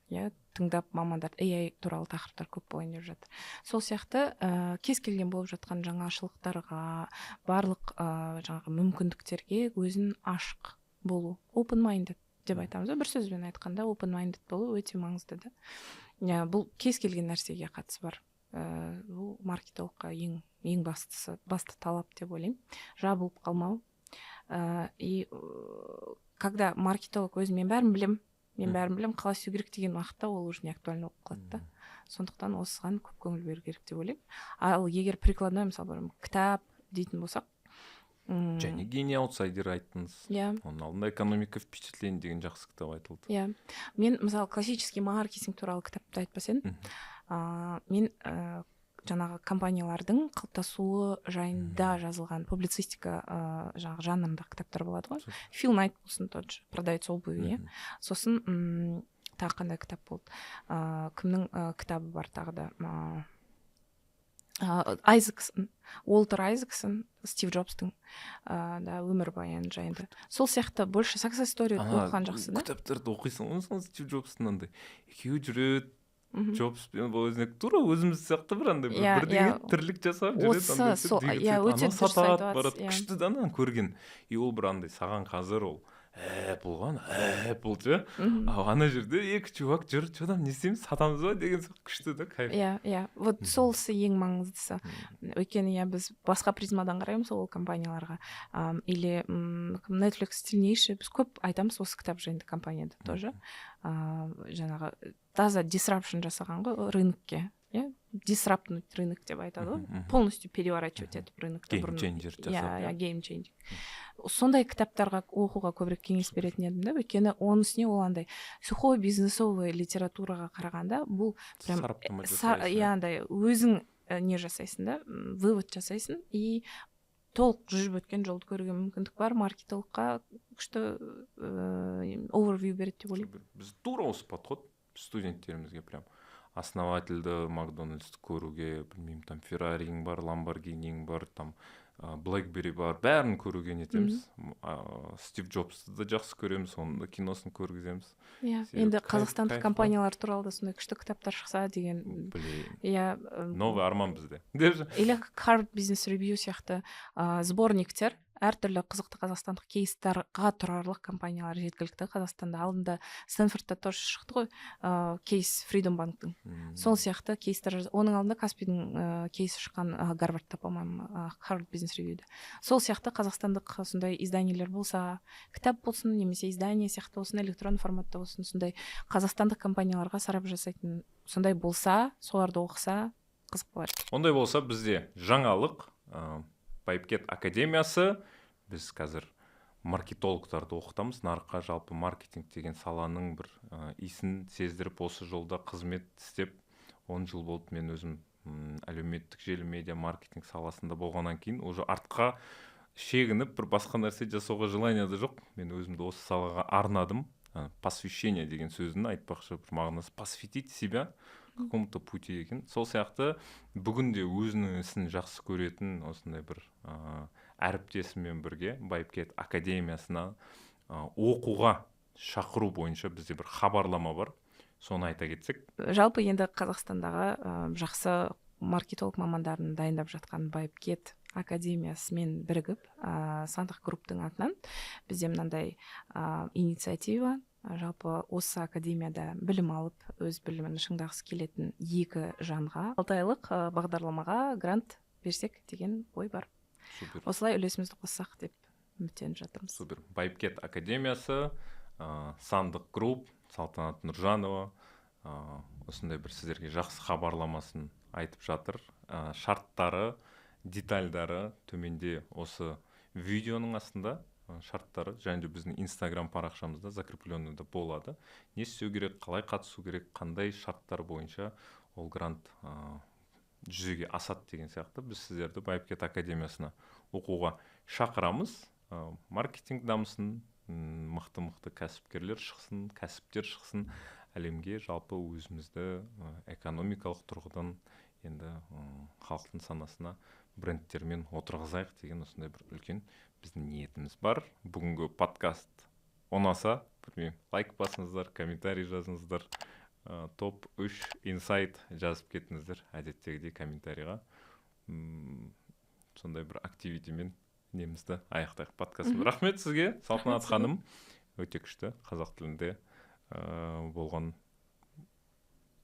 тыңдап мамандар AI туралы тақырыптар көп болайын деп жатыр. Сол сияқты кез келген болып жатқан жаңашылықтарға, барлық жаңағы мүмкіндіктерге өзін ашық болу, open minded деп айтамыз. Бір сөзбен айтқанда open minded болу өте маңызды да. Бұл кез келген нәрсеге қатысы бар. Бұл маркетологқа ең басты талап деп ойлаймын. Жабылып қалмау. И когда маркетолог өзі мен бәрін білем, қалай істеу керек деген уақытта ол уже не актуально болып қалады да. Сондықтан осыған көп көңіл беру керек деп ойлаймын. Ал егер прикладной, мысалы, кітап дейтін болсақ,
және гений аутсайдер айттыңыз. Оның алдында экономика впечатление деген жақсы кітап айтылды.
Мен мысалы классический маркетинг туралы кітапты айтпас едім. Мен жаңағы компаниялардың қалыптасуы жайында жазылған публицистика жаңағы жанрында кітаптар болады ғой. Фил Найт болсын, тот же продается обувь. Сосын тағы қандай кітап болды? Кімнің кітабы бар тағы да? Айзексон, Уолтер Айзексон, Стив Джобстың өмірбаяны жайында. Сол сияқты больше success story оқыған жақсы да.
Кітаптарды оқисың, оны Стив Джобстың андай екеуі жүреді, Джобспен өзіне тура өзіміз сияқты бір андай бірдеңе тірлік жасап жүреді, ана сатады барады, күшті да ананы көрген. И ол бір андай саған қазір ол болған, болды. Ана жерде екі чувак жүр, çoğdan не істейміз, сатамыз ба деген күшті да, кайф.
Вот солсы ең маңыздысы. Өйткені біз басқа призмадан қараймыз ол компанияларға. Или Netflix сильнейший, біз көп айтамыз осы кітап жайында компанияда тоже. Жаңағы таза disruption жасаған ғой рынокке. Disruptнуть рынок деп айтады ғой. Полностью переворачивать етіп рынокты.
Game changer жасап.
Game changer. Сондай кітаптарға оқуға көбірек кеңес беретін едім да, өйткені оның үстіне ол андай сухой бизнесовый литератураға қарағанда бұл прям андай өзің не жасайсың да, вывод жасайсың и толық жүріп өткен жолды көруге мүмкіндік бар. Маркетологқа күшті overview береді деп ойлаймын.
Біз тура осы подход студенттерімізге прям основательді Макдональдсты көруге, білмеймін, там Феррариң бар, Ламборгиниң бар, там Блэкбери бар, бәрін көруге нетеміз. Стив Джобсты да жақсы көреміз, оның да киносын көргіземіз.
Енді қазақстандық компаниялар туралы да сондай күшті кітаптар шықса деген.
Новый арман бізде.
Или Harvard Business Review сияқты сборниктер, әртүрлі қызықты қазақстандық кейстарға тұрарлық компаниялар жеткілікті. Қазақстанда алдында Стэнфордта тоже шықты ғой, кейс Freedom Bank'тың. Сол сияқты кейстер, оның алдында Каспийдің кейсі шыққан Гарвардта, по-моему, Harvard Business Review'да. Сол сияқты қазақстандық сондай изданиелер болса, кітап болсын, немесе издание сияқты болсын, электронды форматта болсын, сондай қазақстандық компанияларға сарап жасайтын сондай болса, соларды оқыса қызық болар.
Ондай болса бізде жаңалық Пайпкет академиясы, біз қазір маркетологтарды оқытамыз, нарыққа жалпы маркетинг деген саланың бір исін сездіріп осы жолда қызмет істеп 10 жыл болды. Мен өзім әлеуметтік желі медиа маркетинг саласында болғаннан кейін уже артқа шегініп бір басқа нәрсе жасауға желание да жоқ. Мен өзімді осы салаға арнадым. Посвящение деген сөзін айтпақшы, бір мағынасы посвятить себя какому-то пути екен. Сол сияқты бүгінде өзінің ісін жақсы көретін осындай бір әріптесіммен бірге Пайпкет академиясына оқуға шақыру бойынша бізде бір хабарлама бар. Соны айта кетсек.
Жалпы енді Қазақстандағы жақсы маркетолог мамандарын дайындап жатқан Пайпкет академиясымен бірігіп, Сандық групптың атынан бізде мынандай инициатива. Жалпы осы академияда білім алып, өз білімін шыңдағысы келетін 2 жанға 6 айлық бағдарламаға грант берсек деген ой бар.
Супер.
Осылай үлесімізді қоссақ деп үміттеніп жатырмыз.
Супер. Пайпкет академиясы, Сандық групп, Салтанат Нұржанова осындай бір сіздерге жақсы хабарламасын айтып жатыр. Шарттары, детальдары төменде осы видеоның астында шарттары, және де біздің Instagram парақшамызда закрепленныйда болады. Не істеу керек, қалай қатысу керек, қандай шарттар бойынша ол грант жүзеге асады деген сияқты біз сіздерді байыпкет академиясына оқуға шақырамыз. Маркетинг дамысын, мықты кәсіпкерлер шықсын, кәсіптер шықсын, әлемге жалпы өзімізді экономикалық тұрғыдан енді халықтың санасына брендтермен отырғызайық деген осындай бір үлкен біздің ниетіміз бар. Бүгінгі подкаст ұнаса, білмеймін, лайк басыңыздар, комментарий жазыңыздар, топ 3 инсайт жазып кетіңіздер әдеттегідей комментарийға. Сондай бір активитимен немізді аяқтайық подкастын. Рахмет сізге, Салтанат ханым. Өте күшті қазақ тілінде болған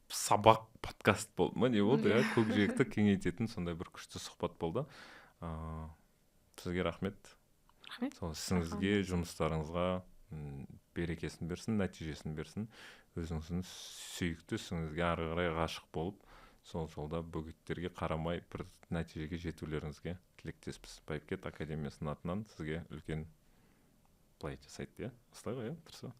сабақ подкаст болды ма, не болды? Көкжиекті кеңейтетін сондай бір күшті сұхбат болды. Сізге рахмет. Сол сізге, жұмыстарыңызға берекесін берсін, нәтижесін берсін. Өзіңіздің сүйікті ісіңізге ары қарай ғашық болып, сол жолда бөгеттерге қарамай бір нәтижеге жетулеріңізге тілектеспіз. Байыпкет академиясының атынан сізге үлкен былай жасайды, осылай ғой, дұрыс па?